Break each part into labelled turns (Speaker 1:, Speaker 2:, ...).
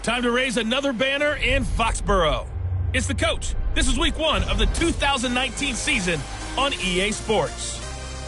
Speaker 1: Time to raise another banner in Foxborough. It's the coach. This is week 1 of the 2019 season on EA Sports.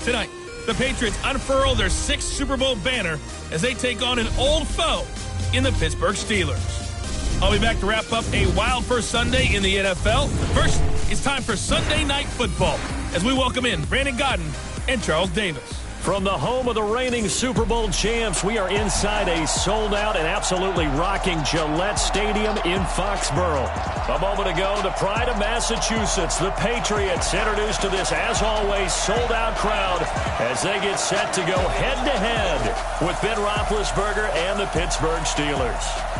Speaker 1: Tonight, the Patriots unfurl their 6th Super Bowl banner as they take on an old foe in the Pittsburgh Steelers. I'll be back to wrap up a wild first Sunday in the NFL. First, it's time for Sunday Night Football as we welcome in Brandon Godden and Charles Davis.
Speaker 2: From the home of the reigning Super Bowl champs, we are inside a sold-out and absolutely rocking Gillette Stadium in Foxborough. A moment ago, the pride of Massachusetts, the Patriots, introduced to this, as always, sold-out crowd as they get set to go head-to-head with Ben Roethlisberger and the Pittsburgh Steelers.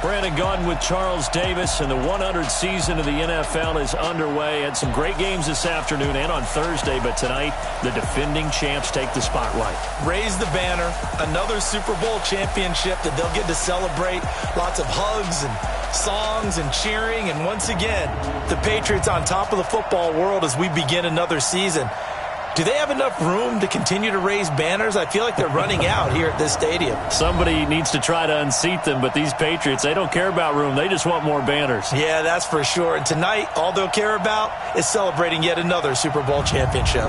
Speaker 2: Brandon Godden with Charles Davis, and the 100th season of the NFL is underway. Had some great games this afternoon and on Thursday, but tonight the defending champs take the spotlight.
Speaker 3: Raise the banner, another Super Bowl championship that they'll get to celebrate. Lots of hugs and songs and cheering, and once again, the Patriots on top of the football world as we begin another season. Do they have enough room to continue to raise banners? I feel like they're running out here at this stadium.
Speaker 2: Somebody needs to try to unseat them, but these Patriots, they don't care about room. They just want more banners.
Speaker 3: Yeah, that's for sure. And tonight, all they'll care about is celebrating yet another Super Bowl championship.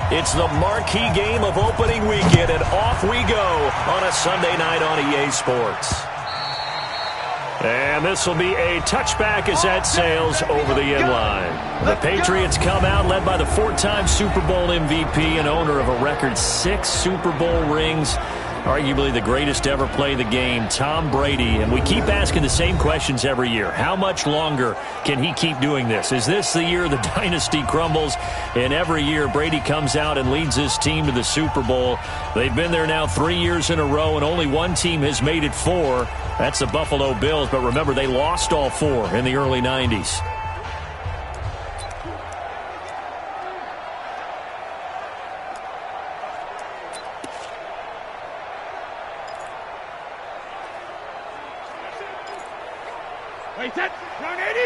Speaker 2: It's the marquee game of opening weekend, and off we go on a Sunday night on EA Sports. And this will be a touchback as that sails over the end line. The Patriots come out led by the 4-time Super Bowl MVP and owner of a record 6 Super Bowl rings. Arguably the greatest to ever play the game, Tom Brady. And we keep asking the same questions every year. How much longer can he keep doing this? Is this the year the dynasty crumbles? And every year Brady comes out and leads his team to the Super Bowl. They've been there now 3 years in a row, and only one team has made it 4. That's the Buffalo Bills. But remember, they lost all 4 in the early 90s.
Speaker 4: Wait, set, round 80,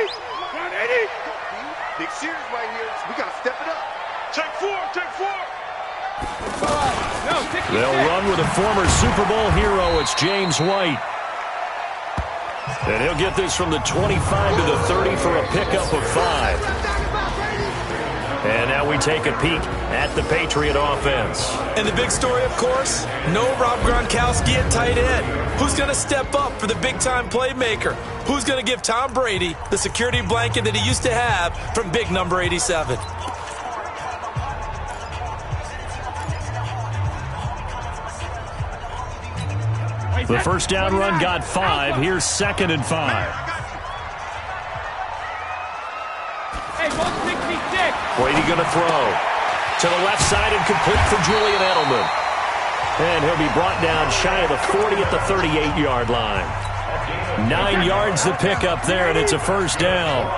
Speaker 4: round 80. Big series right here, so we got to step it up. Take 4, take 4. No,
Speaker 2: they'll run with a former Super Bowl hero. It's James White. And he'll get this from the 25 to the 30 for a pickup of 5. And now we take a peek at the Patriot offense.
Speaker 3: And the big story, of course, no Rob Gronkowski at tight end. Who's going to step up for the big-time playmaker? Who's going to give Tom Brady the security blanket that he used to have from big number 87?
Speaker 2: The first down run got 5. Here's 2nd and 5.
Speaker 3: Brady going to throw to the left side and complete for Julian Edelman.
Speaker 2: And he'll be brought down shy of the 40 at the 38-yard line. 9 yards to pick up there, and it's a first down.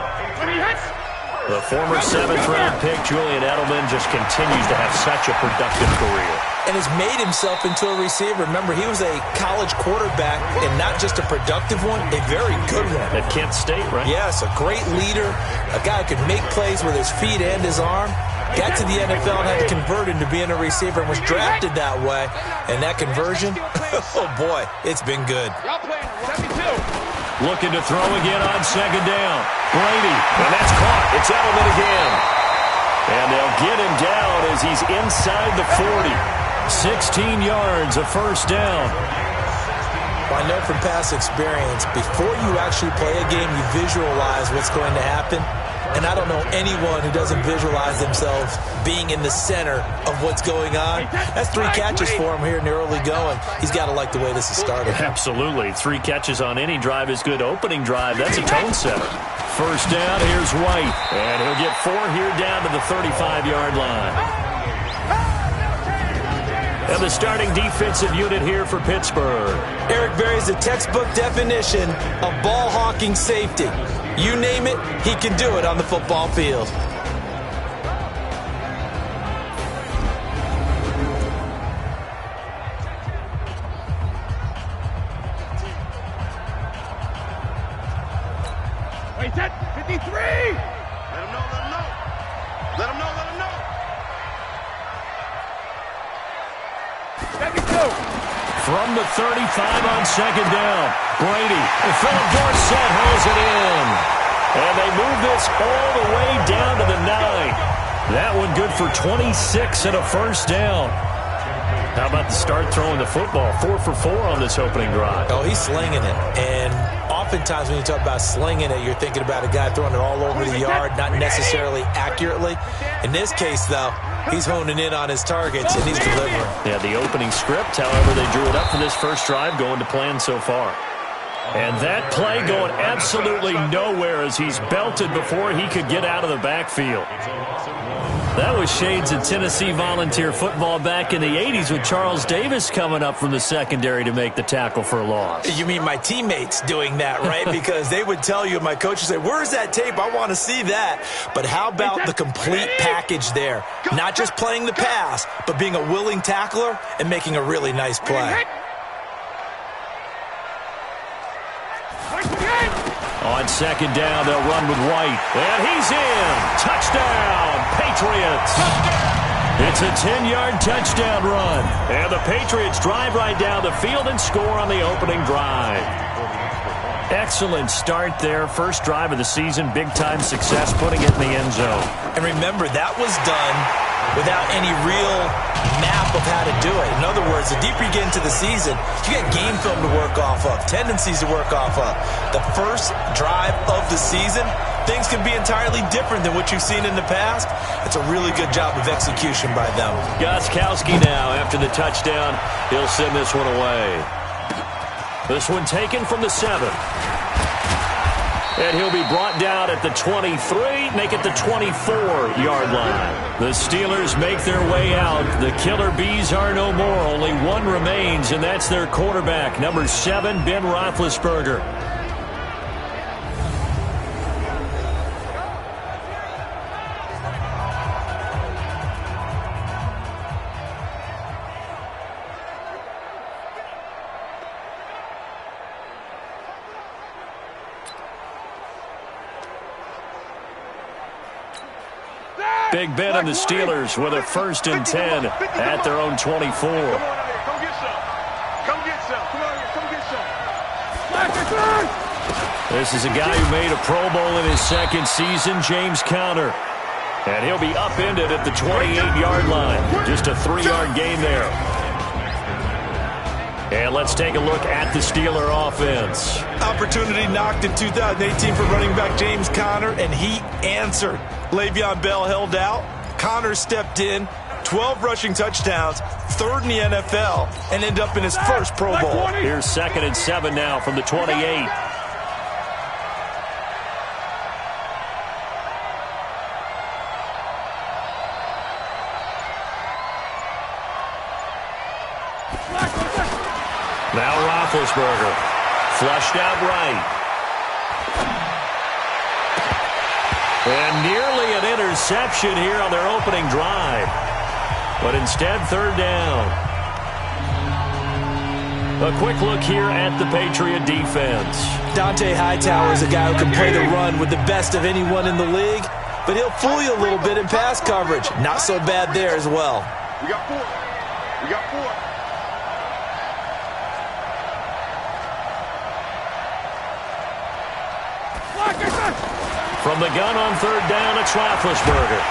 Speaker 2: The former 7th-round pick, Julian Edelman, just continues to have such a productive career.
Speaker 3: And has made himself into a receiver. Remember, he was a college quarterback, and not just a productive one, a very good one.
Speaker 2: At Kent State, right?
Speaker 3: Yes, a great leader, a guy who could make plays with his feet and his arm. Got to the NFL and had to convert into being a receiver and was drafted that way. And that conversion, oh boy, it's been good.
Speaker 2: Looking to throw again on 2nd down. Brady, and that's caught. It's Edelman again. And they'll get him down as he's inside the 40. 16 yards, a first down.
Speaker 3: I know from past experience, before you actually play a game, you visualize what's going to happen. And I don't know anyone who doesn't visualize themselves being in the center of what's going on. That's 3 catches for him here in the early going. He's got to like the way this is started.
Speaker 2: Absolutely. 3 catches on any drive is good. Opening drive, that's a tone setter. First down, here's White. And he'll get 4 here down to the 35-yard line. And the starting defensive unit here for Pittsburgh.
Speaker 3: Eric Berry's the textbook definition of ball-hawking safety. You name it, he can do it on the football field.
Speaker 4: Wait, set, 53! Let him know, let him know. Let him know, let him know. 72.
Speaker 2: From the 35 on second down, Brady. And Philip Dorsett holds it in. And they move this all the way down to the 9. That one good for 26 and a first down. How about the start throwing the football? 4 for 4 on this opening drive.
Speaker 3: Oh, he's slinging it. And oftentimes when you talk about slinging it, you're thinking about a guy throwing it all over the yard, not necessarily accurately. In this case, though, he's honing in on his targets, and he's delivering.
Speaker 2: Yeah, the opening script, however, they drew it up for this first drive, going to plan so far. And that play going absolutely nowhere as he's belted before he could get out of the backfield. That was shades of Tennessee Volunteer football back in the 80s with Charles Davis coming up from the secondary to make the tackle for a loss.
Speaker 3: You mean my teammates doing that, right? Because they would tell you, my coach would say, where's that tape? I want to see that. But how about the complete package there? Not just playing the pass, but being a willing tackler and making a really nice play.
Speaker 2: On second down, they'll run with White. And he's in. Touchdown, Patriots. It's a 10-yard touchdown run. And the Patriots drive right down the field and score on the opening drive. Excellent start there. First drive of the season. Big-time success, putting it in the end zone.
Speaker 3: And remember, that was done without any real map of how to do it. In other words, the deeper you get into the season, you get game film to work off of, tendencies to work off of. The first drive of the season, things can be entirely different than what you've seen in the past. It's a really good job of execution by them.
Speaker 2: Gostkowski now, after the touchdown, he'll send this one away. This one taken from the 7. And he'll be brought down at the 23, make it the 24-yard line. The Steelers make their way out. The Killer Bees are no more. Only one remains, and that's their quarterback, number 7, Ben Roethlisberger. Big Ben and the Steelers with a 1st and 10 at their own 24.
Speaker 4: Come on, come get some. Come get some. Come on, come get some.
Speaker 2: This is a guy who made a Pro Bowl in his second season, James Conner. And he'll be upended at the 28-yard line. Just a 3-yard gain there. And let's take a look at the Steeler offense.
Speaker 3: Opportunity knocked in 2018 for running back James Conner, and he answered. Le'Veon Bell held out. Conner stepped in. 12 rushing touchdowns, 3rd in the NFL, and ended up in his first Pro Bowl.
Speaker 2: Here's 2nd and 7 now from the 28. Now Roethlisberger, flushed out right. And nearly an interception here on their opening drive. But instead, 3rd down. A quick look here at the Patriot defense.
Speaker 3: Dante Hightower is a guy who can play the run with the best of anyone in the league, but he'll fool you a little bit in pass coverage. Not so bad there as well.
Speaker 4: We got 4. We got 4.
Speaker 2: From the gun on 3rd down, it's Roethlisberger.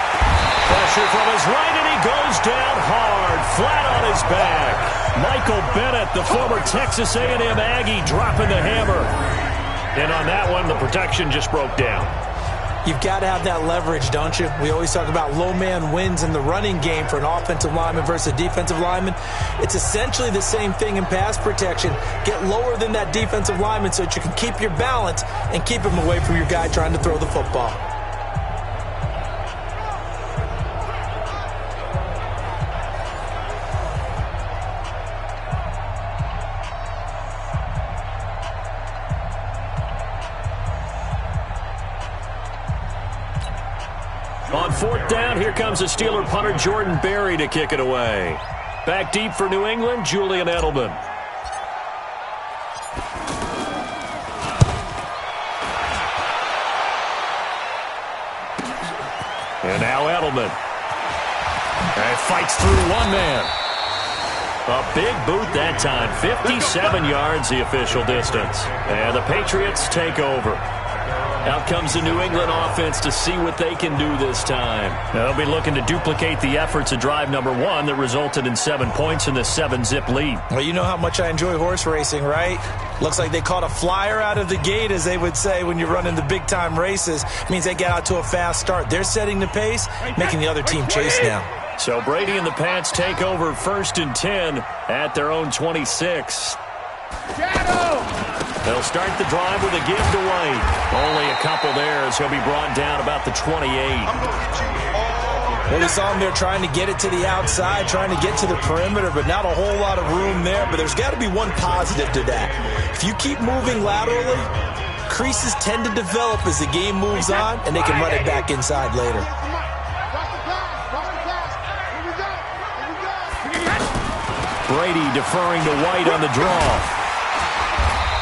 Speaker 2: Pressure from his right, and he goes down hard, flat on his back. Michael Bennett, the former Texas A&M Aggie, dropping the hammer. And on that one, the protection just broke down.
Speaker 3: You've got to have that leverage, don't you? We always talk about low man wins in the running game for an offensive lineman versus a defensive lineman. It's essentially the same thing in pass protection. Get lower than that defensive lineman so that you can keep your balance and keep him away from your guy trying to throw the football.
Speaker 2: On fourth down, here comes the Steeler punter Jordan Berry to kick it away. Back deep for New England, Julian Edelman. And now Edelman. And fights through one man. A big boot that time. 57 yards the official distance. And the Patriots take over. Out comes the New England offense to see what they can do this time. They'll be looking to duplicate the efforts of drive number 1 that resulted in 7 points in the 7-zip lead.
Speaker 3: Well, you know how much I enjoy horse racing, right? Looks like they caught a flyer out of the gate, as they would say when you're running the big-time races. It means they get out to a fast start. They're setting the pace, making the other team chase now.
Speaker 2: So Brady and the Pats take over 1st and 10 at their own 26. They'll start the drive with a give to White. Only a couple there, as he'll be brought down about the 28.
Speaker 3: Well, we saw him there trying to get it to the outside, trying to get to the perimeter, but not a whole lot of room there. But there's got to be one positive to that. If you keep moving laterally, creases tend to develop as the game moves on, and they can run it back inside later.
Speaker 2: Brady deferring to White on the draw.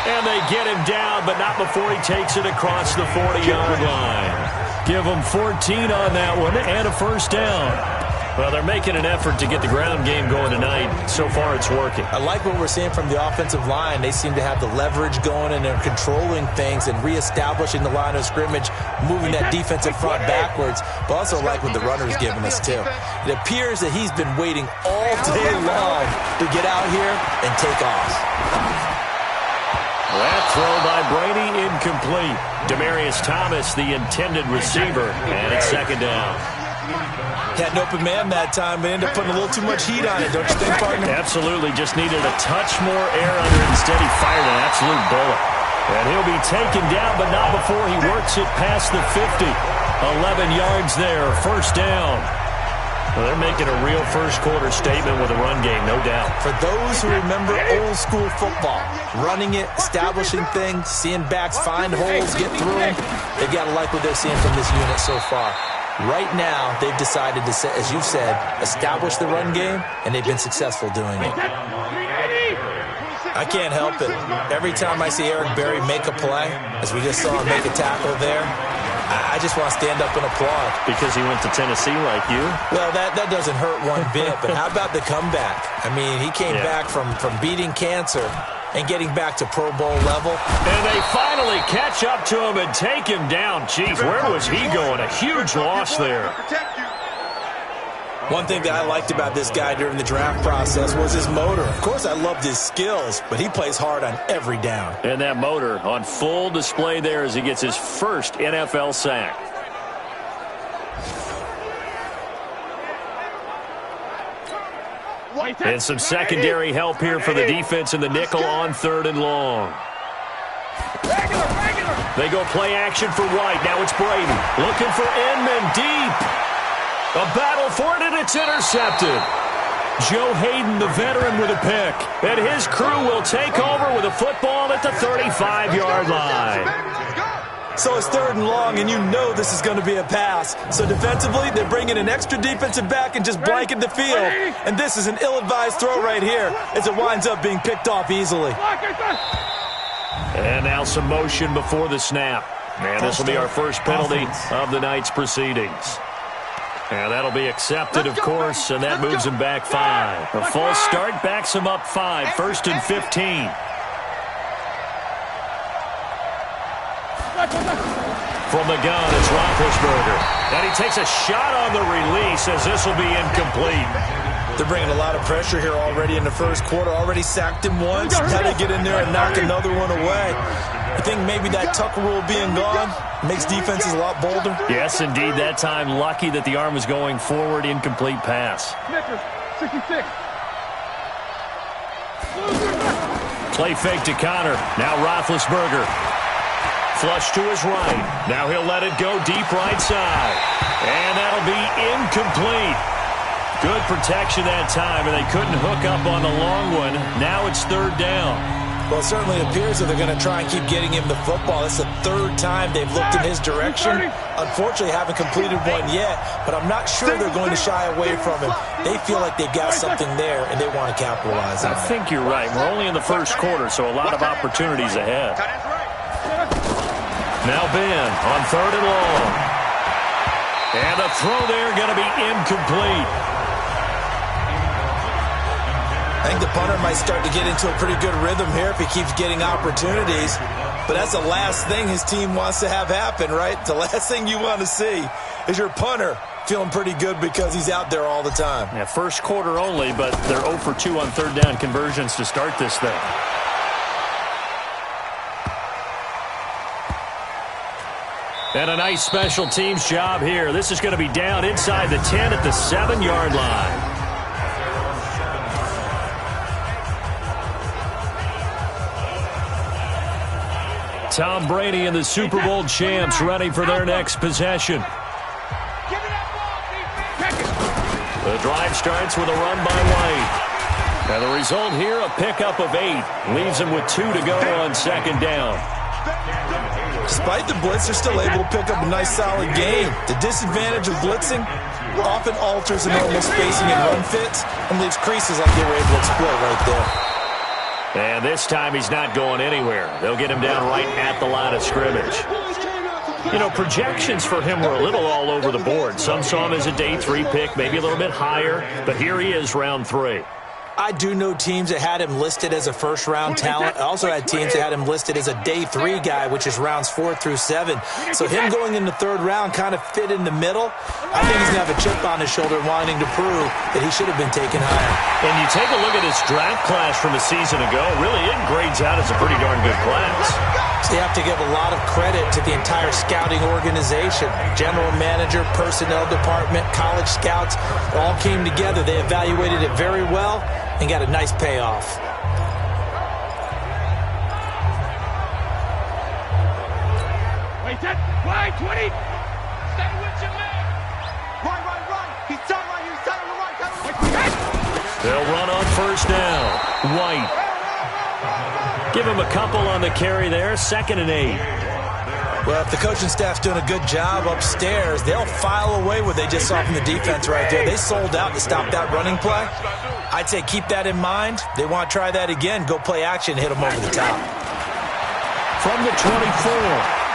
Speaker 2: And they get him down, but not before he takes it across the 40-yard line. Give him 14 on that one and a first down. Well, they're making an effort to get the ground game going tonight. So far, it's working.
Speaker 3: I like what we're seeing from the offensive line. They seem to have the leverage going, and they're controlling things and reestablishing the line of scrimmage, moving that defensive front backwards. But also like what the runner's giving us, too. It appears that he's been waiting all day long to get out here and take off.
Speaker 2: That throw by Brady incomplete. Demaryius Thomas, the intended receiver, and it's 2nd down.
Speaker 3: Had an open man that time, but ended up putting a little too much heat on it, don't you think, partner?
Speaker 2: Absolutely. Just needed a touch more air under it. Instead, he fired an absolute bullet. And he'll be taken down, but not before he works it past the 50. 11 yards there, first down. Well, they're making a real first-quarter statement with a run game, no doubt.
Speaker 3: For those who remember old-school football, running it, establishing things, seeing backs find holes, get through them, they've got to like what they're seeing from this unit so far. Right now, they've decided to, as you've said, establish the run game, and they've been successful doing it. I can't help it. Every time I see Eric Berry make a play, as we just saw him make a tackle there, I just want to stand up and applaud.
Speaker 2: Because he went to Tennessee like you?
Speaker 3: Well, that doesn't hurt one bit, but how about the comeback? I mean, he came back from beating cancer and getting back to Pro Bowl level.
Speaker 2: And they finally catch up to him and take him down. Jeez, where was he going? A huge loss there.
Speaker 3: One thing that I liked about this guy during the draft process was his motor. Of course, I loved his skills, but he plays hard on every down.
Speaker 2: And that motor on full display there as he gets his first NFL sack. And some secondary help here for the defense in the nickel on 3rd and long. They go play action for White. Now it's Brady looking for Inman deep. A battle for it, and it's intercepted. Joe Hayden, the veteran, with a pick. And his crew will take over with a football at the 35-yard line.
Speaker 3: So it's 3rd and long, and you know this is going to be a pass. So defensively, they bring in an extra defensive back and just blanket the field. And this is an ill-advised throw right here as it winds up being picked off easily.
Speaker 2: And now some motion before the snap. And this will be our first penalty of the night's proceedings. And that'll be accepted, of course, and that moves him back 5. A false start backs him up 5, 1st and 15. From the gun, it's Roethlisberger. And he takes a shot on the release as this will be incomplete.
Speaker 3: They're bringing a lot of pressure here already in the first quarter. Already sacked him once. Now they get in there and knock another one away. I think maybe that Tucker rule being gone makes defenses a lot bolder.
Speaker 2: Yes, indeed. That time, lucky that the arm was going forward. Incomplete pass.
Speaker 5: 66.
Speaker 2: Play fake to Connor. Now Roethlisberger. Flush to his right. Now he'll let it go deep right side. And that'll be incomplete. Good protection that time, and they couldn't hook up on the long one. Now it's 3rd down.
Speaker 3: Well, it certainly appears that they're going to try and keep getting him the football. It's the third time they've looked in his direction. Unfortunately, haven't completed one yet, but I'm not sure they're going to shy away from him. They feel like they've got something there, and they want to capitalize on it.
Speaker 2: I think you're right. We're only in the first quarter, so a lot of opportunities ahead. Now Ben on 3rd and long. And the throw there going to be incomplete.
Speaker 3: I think the punter might start to get into a pretty good rhythm here if he keeps getting opportunities. But that's the last thing his team wants to have happen, right? The last thing you want to see is your punter feeling pretty good because he's out there all the time.
Speaker 2: Yeah, first quarter only, but they're 0 for 2 on 3rd down conversions to start this thing. And a nice special teams job here. This is going to be down inside the 10 at the 7-yard line. Tom Brady and the Super Bowl champs ready for their next possession. The drive starts with a run by White. And the result here, a pickup of 8. Leaves them with 2 to go on 2nd down.
Speaker 3: Despite the blitz, they're still able to pick up a nice, solid game. The disadvantage of blitzing often alters the normal spacing and run fits and leaves creases like they were able to exploit right there.
Speaker 2: And this time he's not going anywhere. They'll get him down right at the line of scrimmage. You know, projections for him were a little all over the board. Some saw him as a day 3 pick, maybe a little bit higher, but here he is, round 3.
Speaker 3: I do know teams that had him listed as a first-round talent. I also had teams that had him listed as a day 3 guy, which is rounds 4 through 7. So him going in the 3rd round kind of fit in the middle. I think he's going to have a chip on his shoulder wanting to prove that he should have been taken higher.
Speaker 2: And you take a look at his draft class from a season ago, really it grades out as a pretty darn good class.
Speaker 3: So you have to give a lot of credit to the entire scouting organization. General manager, personnel department, college scouts, all came together. They evaluated it very well and got a nice payoff.
Speaker 5: Wait, right, 20. Stay with your man. Right. He's done right here. He's done right.
Speaker 2: They'll run on 1st down. White. Give him a couple on the carry there. 2nd and 8.
Speaker 3: Well, if the coaching staff's doing a good job upstairs, they'll file away what they just saw from the defense right there. They sold out to stop that running play. I'd say keep that in mind. They want to try that again. Go play action, hit them over the top.
Speaker 2: From the 24,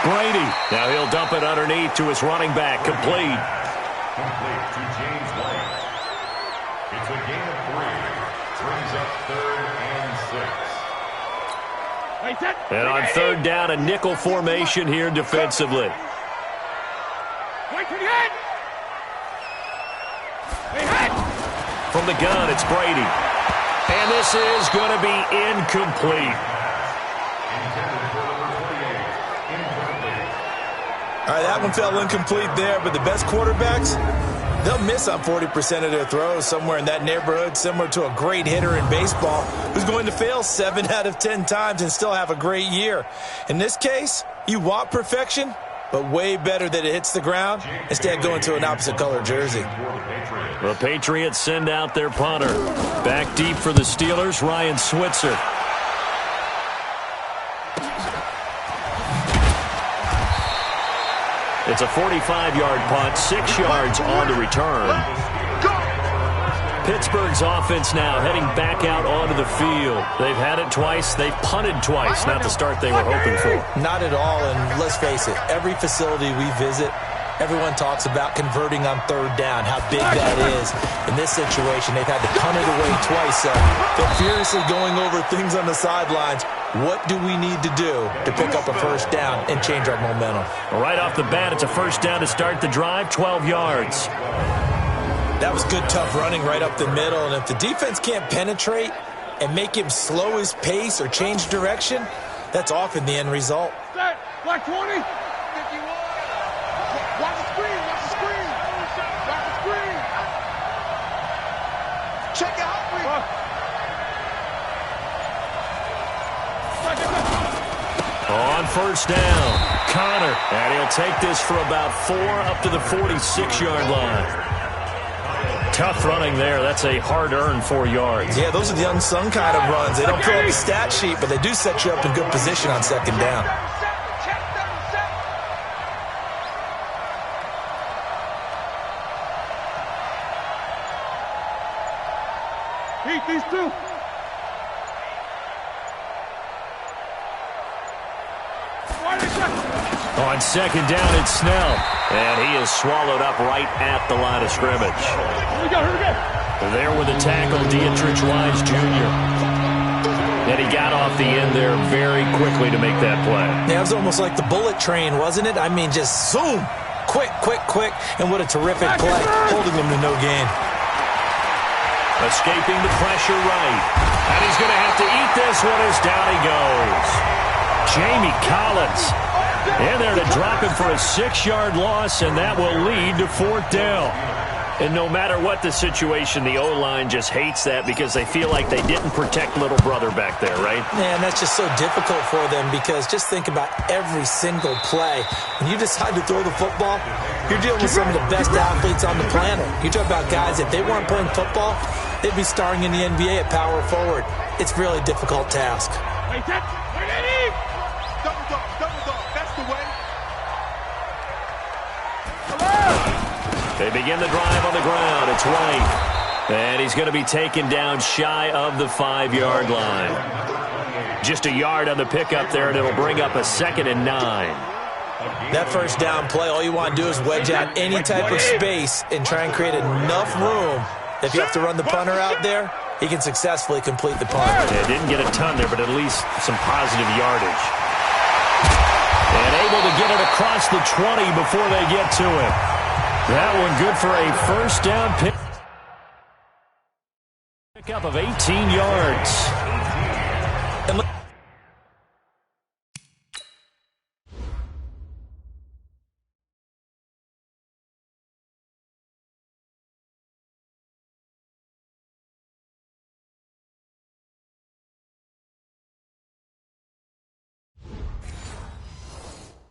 Speaker 2: Brady. Now he'll dump it underneath to his running back. Complete.
Speaker 6: Complete to James White. It's a gain of 3. Brings up 3rd and 6.
Speaker 2: And on 3rd down, a nickel formation here defensively. From the gun, it's Brady. And this is going to be incomplete.
Speaker 3: All right, that one fell incomplete there, but the best quarterbacks, they'll miss on 40% of their throws, somewhere in that neighborhood, similar to a great hitter in baseball who's going to fail 7 out of 10 times and still have a great year. In this case, you want perfection, but way better that it hits the ground instead of going to an opposite color jersey.
Speaker 2: The Patriots send out their punter. Back deep for the Steelers, Ryan Switzer. It's a 45-yard punt, 6 yards on the return. Pittsburgh's offense now heading back out onto the field. They've had it twice. They've punted twice. Not the start they were hoping for.
Speaker 3: Not at all, and let's face it, every facility we visit, everyone talks about converting on 3rd down, how big that is. In this situation, they've had to punt it away twice, so they're furiously going over things on the sidelines. What do we need to do to pick up a 1st down and change our momentum?
Speaker 2: Right off the bat, it's a 1st down to start the drive, 12 yards.
Speaker 3: That was good, tough running right up the middle, and if the defense can't penetrate and make him slow his pace or change direction, that's often the end result.
Speaker 5: Black 20. 51. Watch the screen. Watch the screen. Watch the screen. Check out.
Speaker 2: On 1st down, Connor, and he'll take this for about 4 up to the 46-yard line. Tough running there. That's a hard-earned 4 yards.
Speaker 3: Yeah, those are the unsung kind of runs. They don't fill up the stat sheet, but they do set you up in good position on second down.
Speaker 5: Beat these two.
Speaker 2: On second down, it's Snell. And he is swallowed up right at the line of scrimmage.
Speaker 5: Here we go, here we go.
Speaker 2: There with the tackle, Dietrich Wise Jr. And he got off the end there very quickly to make that play.
Speaker 3: Yeah, it was almost like the bullet train, wasn't it? I mean, just zoom. Quick, quick, quick. And what a terrific play, holding him to no gain.
Speaker 2: Escaping the pressure right. And he's going to have to eat this one as down he goes. Jamie Collins in there to drop him for a 6-yard loss, and that will lead to 4th down. And no matter what the situation, the O-line just hates that because they feel like they didn't protect little brother back there, right?
Speaker 3: Man, that's just so difficult for them because just think about every single play. When you decide to throw the football, you're dealing with some of the best athletes on the planet. You talk about guys, if they weren't playing football, they'd be starring in the NBA at power forward. It's a really difficult task.
Speaker 5: Wait, that. Wait, Eddie.
Speaker 4: Double dog. That's the way.
Speaker 2: They begin the drive on the ground. It's White. And he's going to be taken down shy of the 5-yard line. Just a yard on the pickup there, and it'll bring up a 2nd and 9.
Speaker 3: That first down play, all you want to do is wedge out any type of space and try and create enough room. If you have to run the punter out there, he can successfully complete the punt.
Speaker 2: Yeah, didn't get a ton there, but at least some positive yardage. And able to get it across the 20 before they get to it. That one good for a first down pick. Pickup of 18 yards.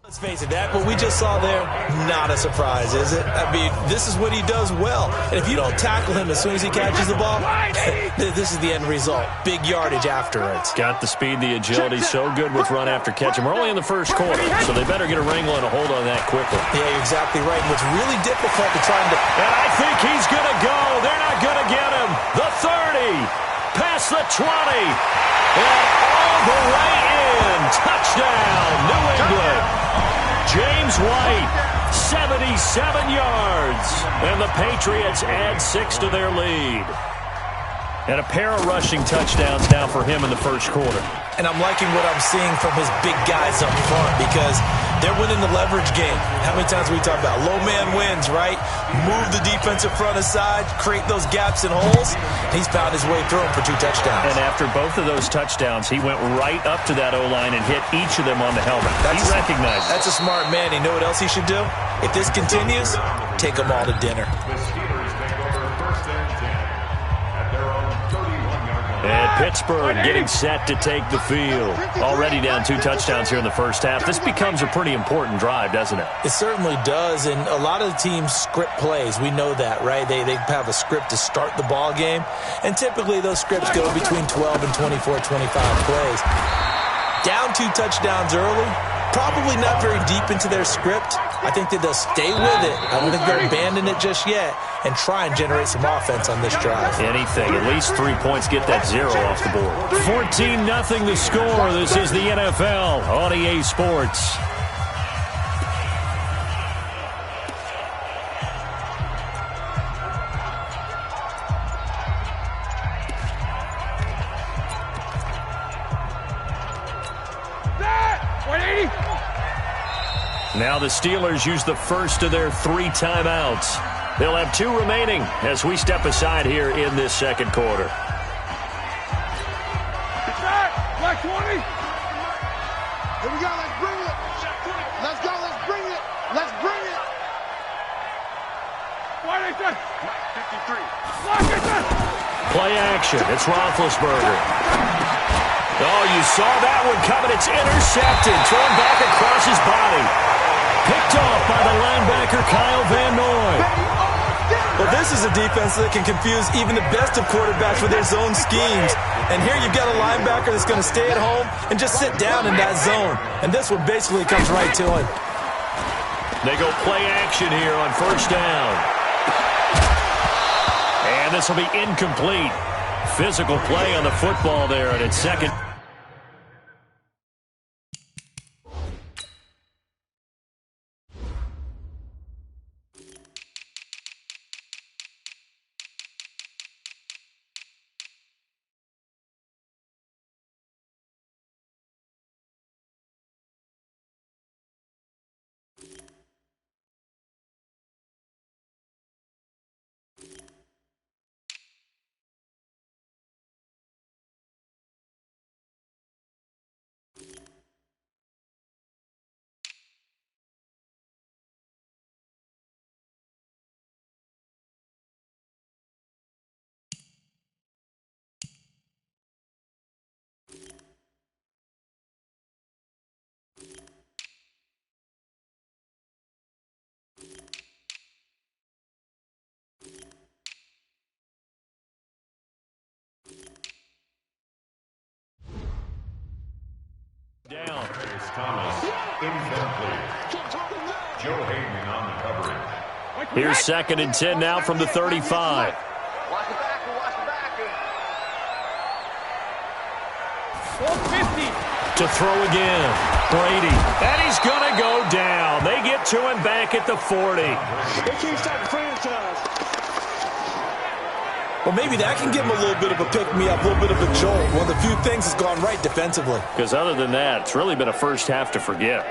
Speaker 3: Let's face it, Dak, what we just saw there, not a surprise, is it? I mean, this is what he does well. And if you don't tackle him as soon as he catches the ball, this is the end result. Big yardage afterwards.
Speaker 2: Got the speed, the agility, so good with run after catch. And we're only in the first quarter, so they better get a wrangle and a hold on that quickly.
Speaker 3: Yeah, you're exactly right. And what's really difficult to try to...
Speaker 2: And I think he's going to go. They're not going to get him. The 30, past the 20, and all the way in. Touchdown, New England. James White, 77 yards. And the Patriots add 6 to their lead. And a pair of rushing touchdowns now for him in the first quarter.
Speaker 3: And I'm liking what I'm seeing from his big guys up front because they're winning the leverage game. How many times we talk about low man wins, right? Move the defensive front aside, create those gaps and holes. He's found his way through them for 2 touchdowns.
Speaker 2: And after both of those touchdowns, he went right up to that O-line and hit each of them on the helmet. He recognized it.
Speaker 3: That's a smart man. You know what else he should do? If this continues, take them all to dinner.
Speaker 6: The Steelers take over 1st and 10 at their own 31-yard line.
Speaker 2: And Pittsburgh getting set to take the field. Already down 2 touchdowns here in the first half. This becomes a pretty important drive, doesn't it?
Speaker 3: It certainly does, and a lot of the teams script plays. We know that, right? They have a script to start the ball game, and typically those scripts go between 12 and 24, 25 plays. Down 2 touchdowns early, probably not very deep into their script. I think that they'll stay with it. I don't think they'll abandon it just yet and try and generate some offense on this drive.
Speaker 2: Anything. At least 3 points. Get that 0 off the board. 14-0 the score. This is the NFL on EA Sports. Now the Steelers use the first of their 3 timeouts. They'll have 2 remaining as we step aside here in this second quarter.
Speaker 5: Black 20.
Speaker 4: Here we go. Let's bring it. Let's go. Let's bring it. Let's bring it.
Speaker 5: Why they say?
Speaker 4: 53.
Speaker 2: Play action. It's Roethlisberger. Oh, you saw that one coming. It's intercepted. Thrown back across his body. Picked off by the linebacker, Kyle Van Noy.
Speaker 3: Well, this This is a defense that can confuse even the best of quarterbacks with their zone schemes. And here you've got a linebacker that's going to stay at home and just sit down in that zone. And this one basically comes right to him.
Speaker 2: They go play action here on first down. And this will be incomplete. Physical play on the football there, and it's second. Down.
Speaker 6: It's Thomas, incomplete. Joe Hayden on the coverage.
Speaker 2: Here's 2nd and 10 now from the 35.
Speaker 4: Watch the backer, watch the backer.
Speaker 1: 450.
Speaker 2: To throw again. Brady. And he's going to go down. They get to him back at the 40.
Speaker 5: They can't stop the franchise.
Speaker 3: Well, maybe that can give him a little bit of a pick-me-up, a little bit of a jolt. One of the few things that's gone right defensively.
Speaker 2: Because other than that, it's really been a first half to forget.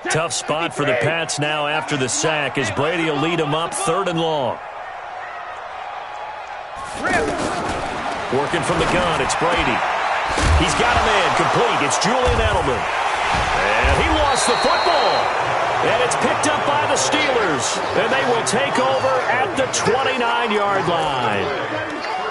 Speaker 2: Tough spot for the Pats now after the sack as Brady will lead them up 3rd and long. Working from the gun, it's Brady. He's got a man complete. It's Julian Edelman. And he lost the football. And it's picked up by the Steelers. And they will take over at the 29-yard line.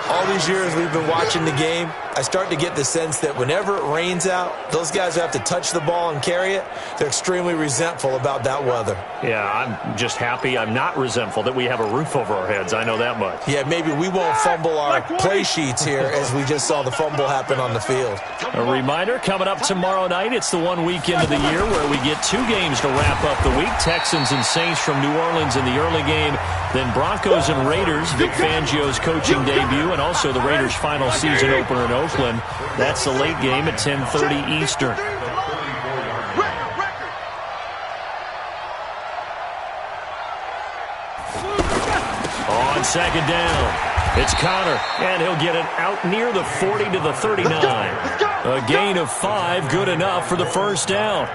Speaker 3: All these years we've been watching the game, I start to get the sense that whenever it rains out, those guys who have to touch the ball and carry it, they're extremely resentful about that weather.
Speaker 2: Yeah, I'm just happy I'm not resentful that we have a roof over our heads. I know that much.
Speaker 3: Yeah, maybe we won't fumble our play sheets here as we just saw the fumble happen on the field.
Speaker 2: A reminder, coming up tomorrow night, it's the one weekend of the year where we get 2 games to wrap up the week. Texans and Saints from New Orleans in the early game, then Broncos and Raiders, Vic Fangio's coaching debut, and also the Raiders' final season opener in Oakland. That's the late game at 10:30 Eastern. On 2nd down, it's Connor, and he'll get it out near the 40 to the 39. A gain of 5, good enough for the first down.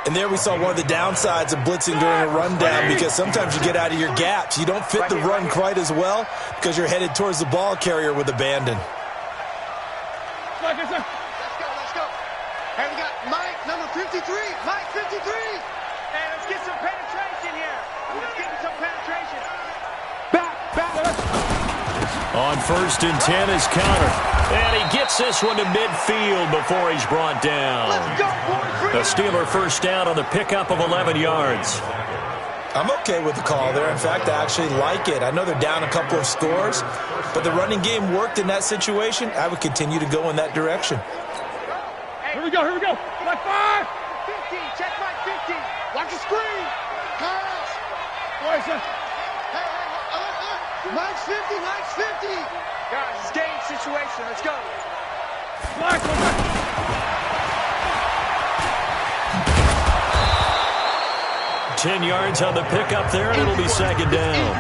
Speaker 3: And there we saw one of the downsides of blitzing during a rundown, because sometimes you get out of your gaps. You don't fit the run quite as well because you're headed towards the ball carrier with abandon.
Speaker 5: Let's go, let's go. Hey, we got Mike, number 53. Mike, 53. Hey, let's get some penetration here. Let's get some penetration. Back.
Speaker 2: On 1st and 10 is Connor. And he gets this one to midfield before he's brought down.
Speaker 5: Let's go, boys.
Speaker 2: A Steeler first down on the pickup of 11 yards.
Speaker 3: I'm okay with the call there. In fact, I actually like it. I know they're down a couple of scores, but the running game worked in that situation. I would continue to go in that direction.
Speaker 5: Here we go. My 5. 50, check my 50. Watch the screen. Pass. Boys, Mike's 50. Guys, it's game situation. Let's go.
Speaker 2: 10 yards on the pickup there, and it'll be 2nd down.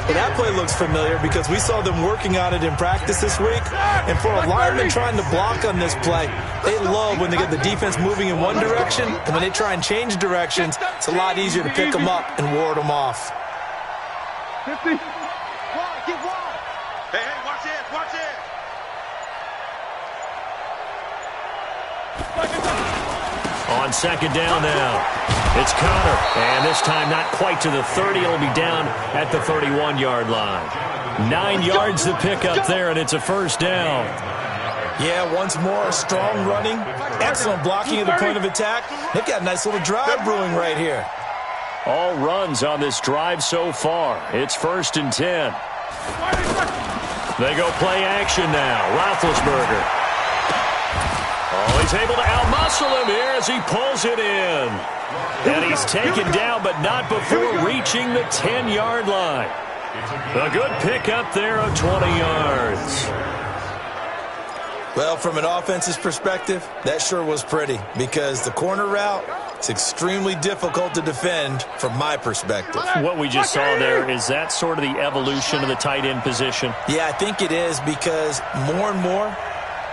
Speaker 3: Well, that play looks familiar because we saw them working on it in practice this week. And for a lineman trying to block on this play, they love when they get the defense moving in one direction, and when they try and change directions, it's a lot easier to pick them up and ward them off.
Speaker 5: 50. Get wide. Hey, watch it.
Speaker 2: On 2nd down now. It's Connor, and this time not quite to the 30. It'll be down at the 31-yard line. 9 yards to pick up there, and it's a first down.
Speaker 3: Yeah, once more, strong running, excellent blocking at the point of attack. They've got a nice little drive brewing right here.
Speaker 2: All runs on this drive so far. It's 1st and 10. They go play action now. Roethlisberger. Oh, he's able to outmuscle him here as he pulls it in. And he's taken down, but not before reaching the 10-yard line. A good pickup there of 20 yards.
Speaker 3: Well, from an offense's perspective, that sure was pretty because the corner route is extremely difficult to defend from my perspective.
Speaker 2: What we just saw there, is that sort of the evolution of the tight end position?
Speaker 3: Yeah, I think it is because more and more,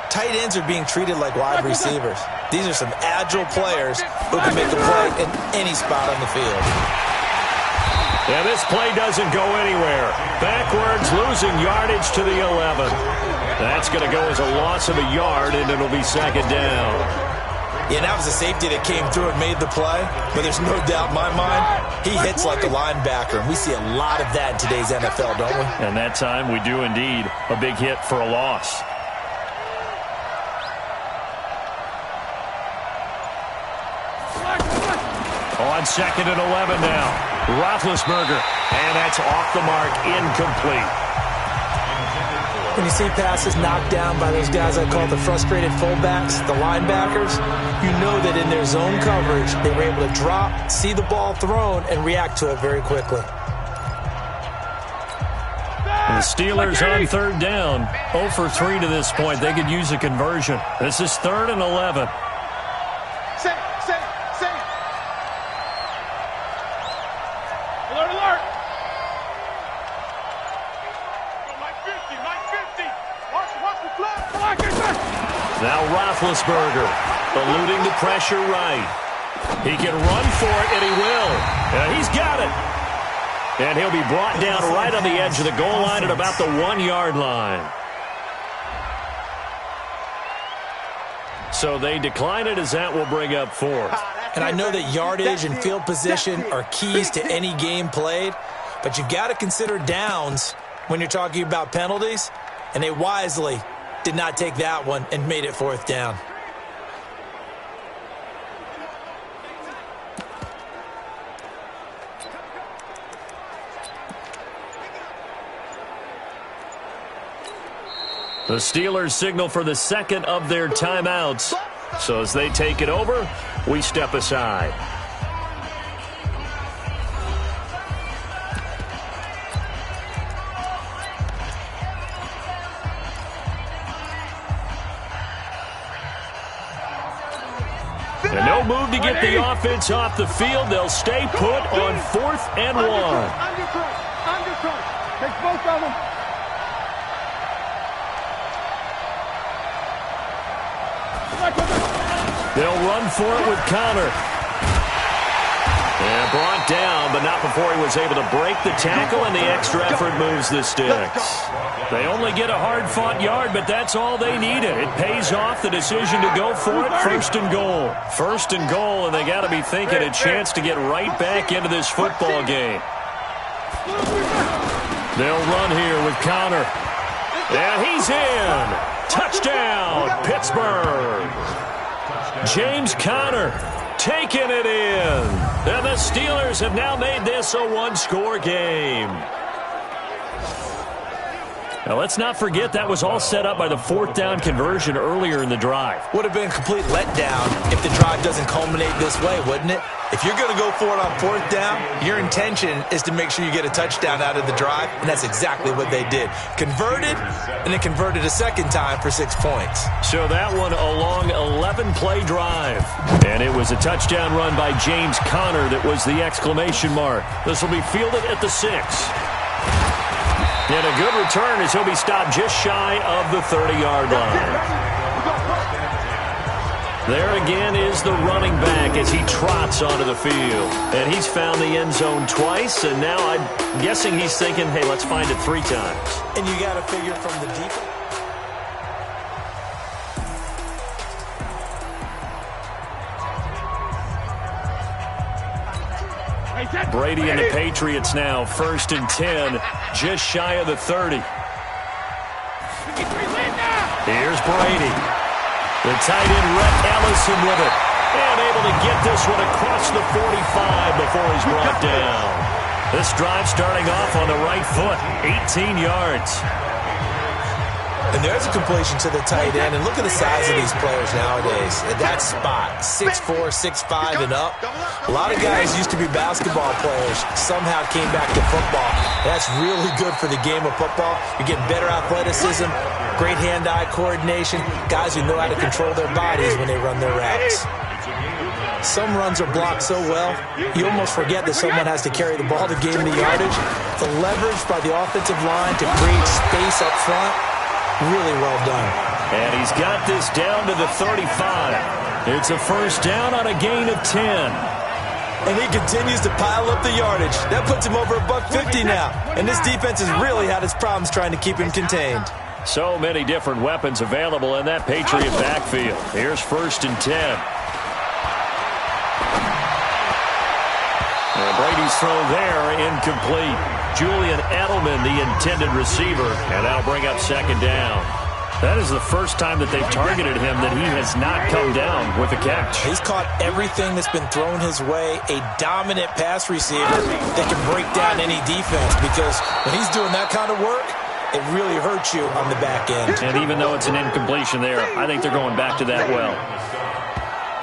Speaker 3: tight ends are being treated like wide receivers. These are some agile players who can make a play in any spot on the field.
Speaker 2: And this play doesn't go anywhere. Backwards, losing yardage to the 11. That's going to go as a loss of a yard, and it'll be 2nd down.
Speaker 3: Yeah, that was a safety that came through and made the play, but there's no doubt in my mind, he hits like a linebacker, and we see a lot of that in today's NFL, don't we?
Speaker 2: And that time we do indeed. A big hit for a loss. On 2nd and 11 now. Roethlisberger, and that's off the mark, incomplete.
Speaker 3: When you see passes knocked down by those guys I call the frustrated fullbacks, the linebackers, you know that in their zone coverage, they were able to drop, see the ball thrown, and react to it very quickly.
Speaker 2: The Steelers on 3rd down, 0 for 3 to this point. They could use a conversion. This is 3rd and 11. Now Roethlisberger, eluding the pressure right. He can run for it, and he will. He's got it. And he'll be brought down right on the edge of the goal line at about the 1-yard line. So they decline it as that will bring up 4th.
Speaker 3: And I know that yardage and field position are keys to any game played, but you've got to consider downs when you're talking about penalties, and they wisely did not take that one and made it 4th down.
Speaker 2: The Steelers signal for the 2nd of their timeouts. So as they take it over, we step aside. And no move to get the offense off the field. They'll stay put on 4th and 1.
Speaker 5: Undercut. Take both of them.
Speaker 2: They'll run for it with Connor. And brought down, but not before he was able to break the tackle, and the extra effort moves the sticks. They only get a hard-fought yard, but that's all they needed. It pays off the decision to go for it, 1st and goal. 1st and goal, and they got to be thinking a chance to get right back into this football game. They'll run here with Connor. And he's in. Touchdown, Pittsburgh. James Conner taking it in. And the Steelers have now made this a 1-score game. Now, let's not forget that was all set up by the 4th down conversion earlier in the drive.
Speaker 3: Would have been a complete letdown if the drive doesn't culminate this way, wouldn't it? If you're going to go for it on 4th down, your intention is to make sure you get a touchdown out of the drive, and that's exactly what they did. Converted, and then converted a 2nd time for 6 points.
Speaker 2: So that one a long 11-play drive. And it was a touchdown run by James Conner that was the exclamation mark. This will be fielded at the 6. And a good return as he'll be stopped just shy of the 30-yard line. There again is the running back as he trots onto the field. And he's found the end zone twice, and now I'm guessing he's thinking, hey, let's find it 3 times.
Speaker 3: And you got to figure from the defense.
Speaker 2: Brady and the Patriots now, 1st and 10, just shy of the 30. Here's Brady. The tight end, Rhett Ellison with it. And able to get this one across the 45 before he's brought down. This drive starting off on the right foot, 18 yards.
Speaker 3: And there's a completion to the tight end. And look at the size of these players nowadays. At that spot, 6'4", 6'5", and up. A lot of guys used to be basketball players, somehow came back to football. That's really good for the game of football. You're getting better athleticism, great hand-eye coordination, guys who know how to control their bodies when they run their routes. Some runs are blocked so well, you almost forget that someone has to carry the ball to gain the yardage. The leverage by the offensive line to create space up front, really well done.
Speaker 2: And he's got this down to the 35. It's a first down on a gain of 10.
Speaker 3: And he continues to pile up the yardage. That puts him over $150 now. And this defense has really had its problems trying to keep him contained.
Speaker 2: So many different weapons available in that Patriot backfield. Here's first and 10. And Brady's throw there, incomplete. Julian Edelman, the intended receiver, and that'll bring up second down. That is the first time that they've targeted him that he has not come down with a catch.
Speaker 3: He's caught everything that's been thrown his way. A dominant pass receiver that can break down any defense, because when he's doing that kind of work, it really hurts you on the back end.
Speaker 2: And even though it's an incompletion there, I think they're going back to that well.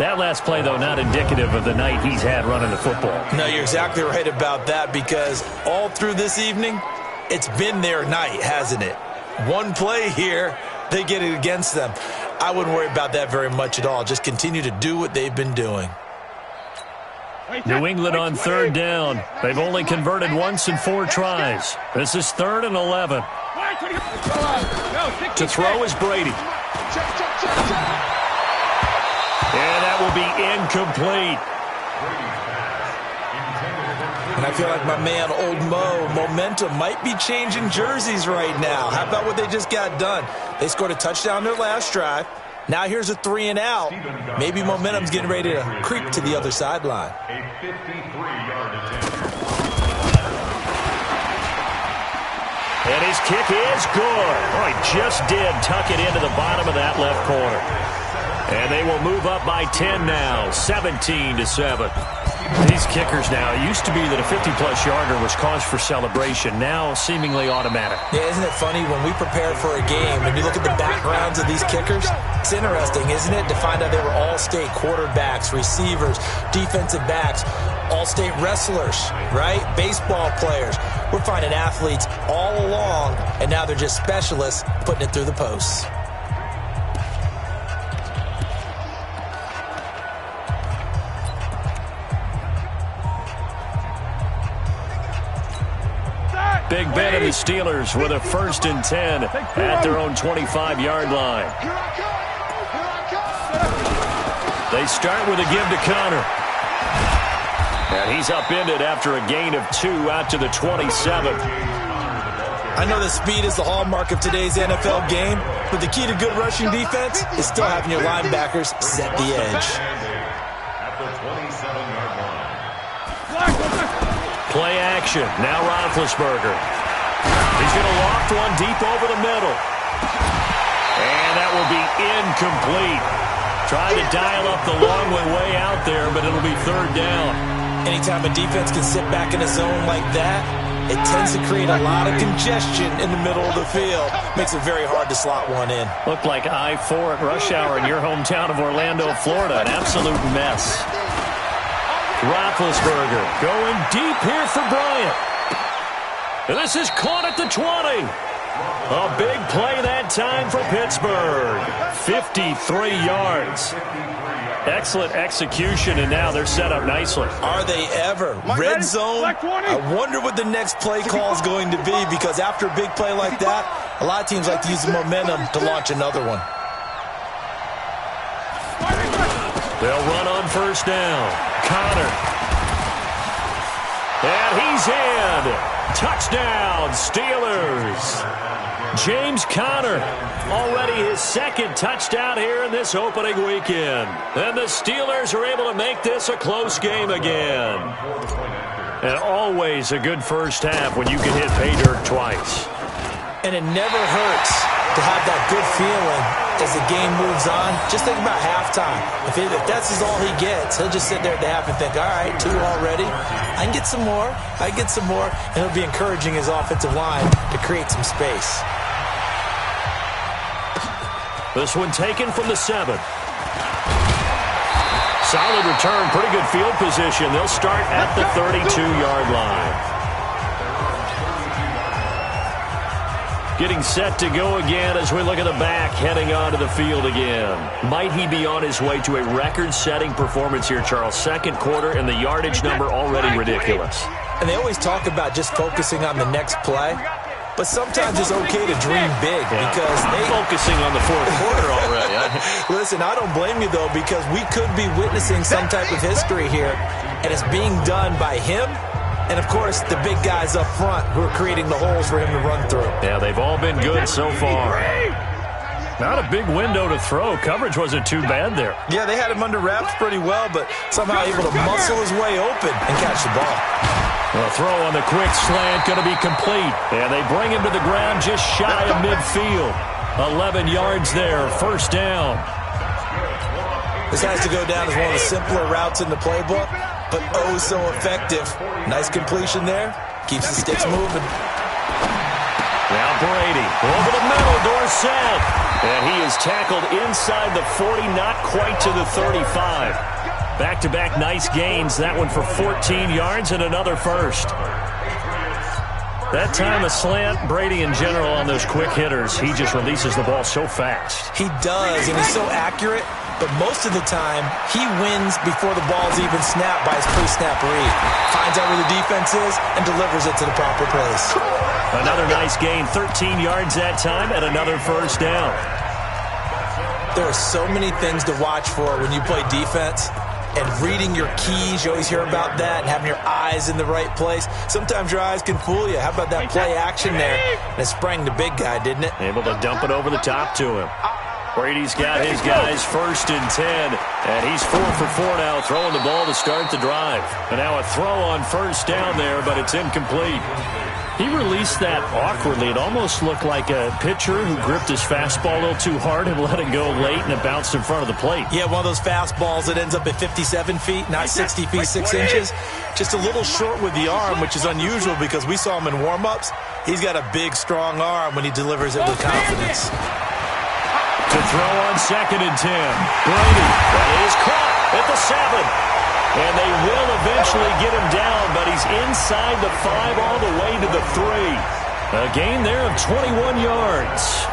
Speaker 2: That last play, though, not indicative of the night he's had running the football.
Speaker 3: No, you're exactly right about that, because all through this evening, it's been their night, hasn't it? One play here, they get it against them. I wouldn't worry about that very much at all. Just continue to do what they've been doing.
Speaker 2: New England on third down. They've only converted once in 4 tries. This is 3rd and 11. To throw is Brady. And that will be incomplete.
Speaker 3: And I feel like my man, Old Mo, momentum might be changing jerseys right now. How about what they just got done? They scored a touchdown their last drive. Now here's a 3 and out. Maybe momentum's getting ready to creep to the other sideline.
Speaker 6: A 53-yard attempt.
Speaker 2: And his kick is good. Oh, he just did tuck it into the bottom of that left corner. And they will move up by 10 now, 17-7. These kickers now, it used to be that a 50-plus yarder was cause for celebration. Now seemingly automatic.
Speaker 3: Yeah, isn't it funny when we prepare for a game and you look at the backgrounds of these kickers? It's interesting, isn't it, to find out they were all-state quarterbacks, receivers, defensive backs, all-state wrestlers, right? Baseball players. We're finding athletes all along, and now they're just specialists putting it through the posts.
Speaker 2: Big Ben and the Steelers with a 1st and 10 at their own 25-yard line. They start with a give to Connor. And he's upended after a gain of 2 out to the 27.
Speaker 3: I know that speed is the hallmark of today's NFL game, but the key to good rushing defense is still having your linebackers set the edge.
Speaker 6: At the 27-yard line.
Speaker 2: Play action. Now Roethlisberger. He's going to loft one deep over the middle. And that will be incomplete. Trying to dial up the long way out there, but it'll be 3rd down.
Speaker 3: Anytime a defense can sit back in a zone like that, it tends to create a lot of congestion in the middle of the field. Makes it very hard to slot one in.
Speaker 2: Looked like I-4 at rush hour in your hometown of Orlando, Florida. An absolute mess. Roethlisberger going deep here for Bryant. And this is caught at the 20. A big play that time for Pittsburgh. 53 yards. Excellent execution, and now they're set up nicely.
Speaker 3: Are they ever? Red zone? I wonder what the next play call is going to be, because after a big play like that, a lot of teams like to use the momentum to launch another one.
Speaker 2: They'll run on 1st down. Connor. And he's in. Touchdown, Steelers. James Conner, already his 2nd touchdown here in this opening weekend. And the Steelers are able to make this a close game again. And always a good first half when you can hit pay dirt twice.
Speaker 3: And it never hurts to have that good feeling as the game moves on. Just think about halftime. If that's all he gets, he'll just sit there at the half and think, all right, 2 already. I can get some more. I can get some more. And he'll be encouraging his offensive line to create some space.
Speaker 2: This one taken from the 7. Solid return, pretty good field position. They'll start at the 32-yard line. Getting set to go again as we look at the back heading onto the field again. Might he be on his way to a record-setting performance here, Charles? Second quarter and the yardage number already ridiculous.
Speaker 3: And they always talk about just focusing on the next play. But sometimes it's okay to dream big because they're
Speaker 2: focusing on the fourth quarter already.
Speaker 3: Listen, I don't blame you, though, because we could be witnessing some type of history here, and it's being done by him and, of course, the big guys up front who are creating the holes for him to run through.
Speaker 2: Yeah, they've all been good so far. Not a big window to throw. Coverage wasn't too bad there.
Speaker 3: Yeah, they had him under wraps pretty well, but somehow able to muscle his way open and catch the ball.
Speaker 2: A throw on the quick slant, going to be complete. And they bring him to the ground just shy of midfield. 11 yards there, first down.
Speaker 3: This has to go down as one of the simpler routes in the playbook, but oh so effective. Nice completion there. Keeps the sticks moving.
Speaker 2: Now Brady over the middle, Dorsett. And he is tackled inside the 40, not quite to the 35. Back-to-back nice gains. That one for 14 yards and another first. That time a slant. Brady in general on those quick hitters. He just releases the ball so fast.
Speaker 3: He does, and he's so accurate. But most of the time, he wins before the ball's even snapped by his pre-snap read. Finds out where the defense is and delivers it to the proper place.
Speaker 2: Another nice gain, 13 yards that time, and another first down.
Speaker 3: There are so many things to watch for when you play defense. And reading your keys, you always hear about that, and having your eyes in the right place. Sometimes your eyes can fool you. How about that play action there? And it sprang the big guy, didn't it?
Speaker 2: Able to dump it over the top to him. Brady's got his guys 1st and 10, and he's 4 for 4 now, throwing the ball to start the drive. And now a throw on first down there, but it's incomplete. He released that awkwardly. It almost looked like a pitcher who gripped his fastball a little too hard and let it go late, and it bounced in front of the plate.
Speaker 3: Yeah, one of those fastballs that ends up at 57 feet, not 60 feet, 6 inches. Just a little short with the arm, which is unusual because we saw him in warm-ups. He's got a big, strong arm when he delivers it with confidence.
Speaker 2: To throw on 2nd and 10. Brady, that is caught at the 7. And they will eventually get him down, but he's inside the 5 all the way to the 3. A gain there of 21 yards.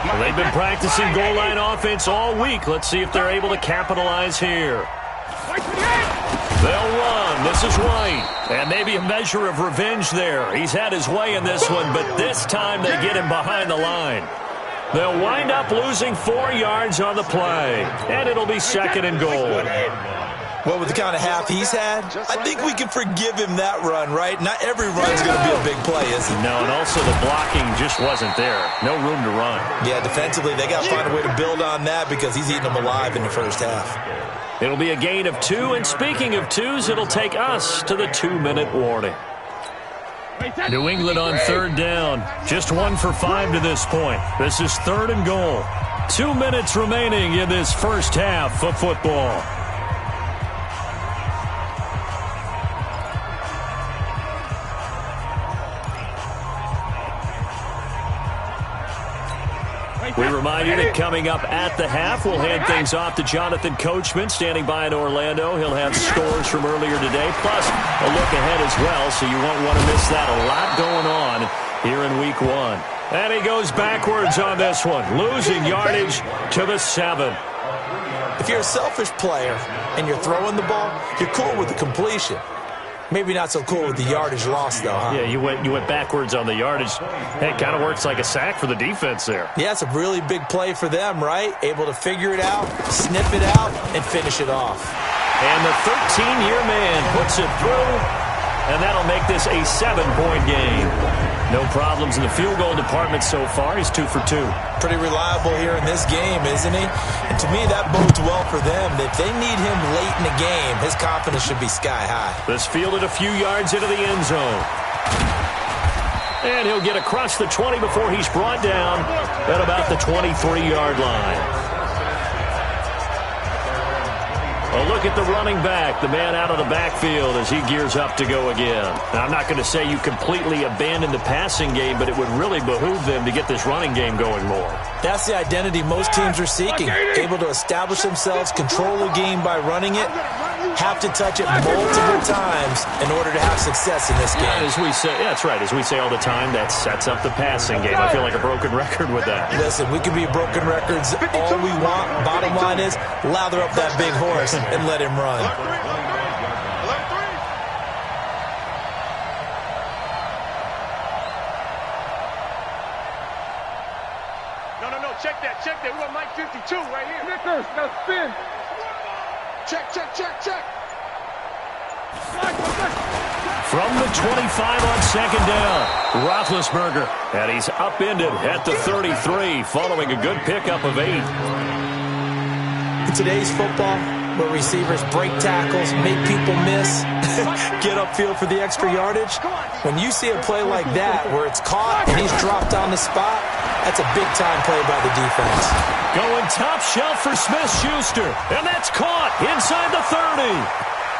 Speaker 2: Well, they've been practicing goal line offense all week. Let's see if they're able to capitalize here. They'll run. This is White. And maybe a measure of revenge there. He's had his way in this one, but this time they get him behind the line. They'll wind up losing 4 yards on the play, and it'll be 2nd and goal.
Speaker 3: Well, with the kind of half he's had, I think we can forgive him that run, right? Not every run's going to be a big play, is it?
Speaker 2: No, and also the blocking just wasn't there. No room to run.
Speaker 3: Yeah, defensively, they got to find a way to build on that because he's eating them alive in the first half.
Speaker 2: It'll be a gain of 2, and speaking of 2s, it'll take us to the 2-minute warning. New England on 3rd down. Just 1 for 5 to this point. This is 3rd and goal. 2 minutes remaining in this first half of football. We remind you that coming up at the half, we'll hand things off to Jonathan Coachman, standing by in Orlando. He'll have scores from earlier today, plus a look ahead as well, so you won't want to miss that. A lot going on here in Week 1. And he goes backwards on this one, losing yardage to the 7.
Speaker 3: If you're a selfish player and you're throwing the ball, you're cool with the completion. Maybe not so cool with the yardage loss, though, huh?
Speaker 2: Yeah, you went backwards on the yardage. Hey, it kind of works like a sack for the defense there.
Speaker 3: Yeah, it's a really big play for them, right? Able to figure it out, snip it out, and finish it off.
Speaker 2: And the 13-year man puts it through, and that'll make this a 7-point game. No problems in the field goal department so far. He's 2 for 2.
Speaker 3: Pretty reliable here in this game, isn't he? And to me, that bodes well for them. If they need him late in the game, his confidence should be sky high.
Speaker 2: This fielded a few yards into the end zone. And he'll get across the 20 before he's brought down at about the 23-yard line. A look at the running back, the man out of the backfield as he gears up to go again. Now, I'm not going to say you completely abandon the passing game, but it would really behoove them to get this running game going more.
Speaker 3: That's the identity most teams are seeking. Able to establish themselves, control the game by running it, have to touch it multiple times in order to have success in this game.
Speaker 2: Yeah, as we say, yeah, that's right. As we say all the time, that sets up the passing game. I feel like a broken record with that.
Speaker 3: Listen, we can be broken records all we want. Bottom line is, lather up that big horse and let him run.
Speaker 5: No, check that. We want Mike 52 right here. Snickers, now spin. Check.
Speaker 2: From the 25 on second down, Roethlisberger, and he's upended at the 33 following a good pickup of 8.
Speaker 3: In today's football, where receivers break tackles, make people miss, get upfield for the extra yardage, when you see a play like that where it's caught and he's dropped on the spot, that's a big-time play by the defense.
Speaker 2: Going top shelf for Smith-Schuster, and that's caught inside the 30.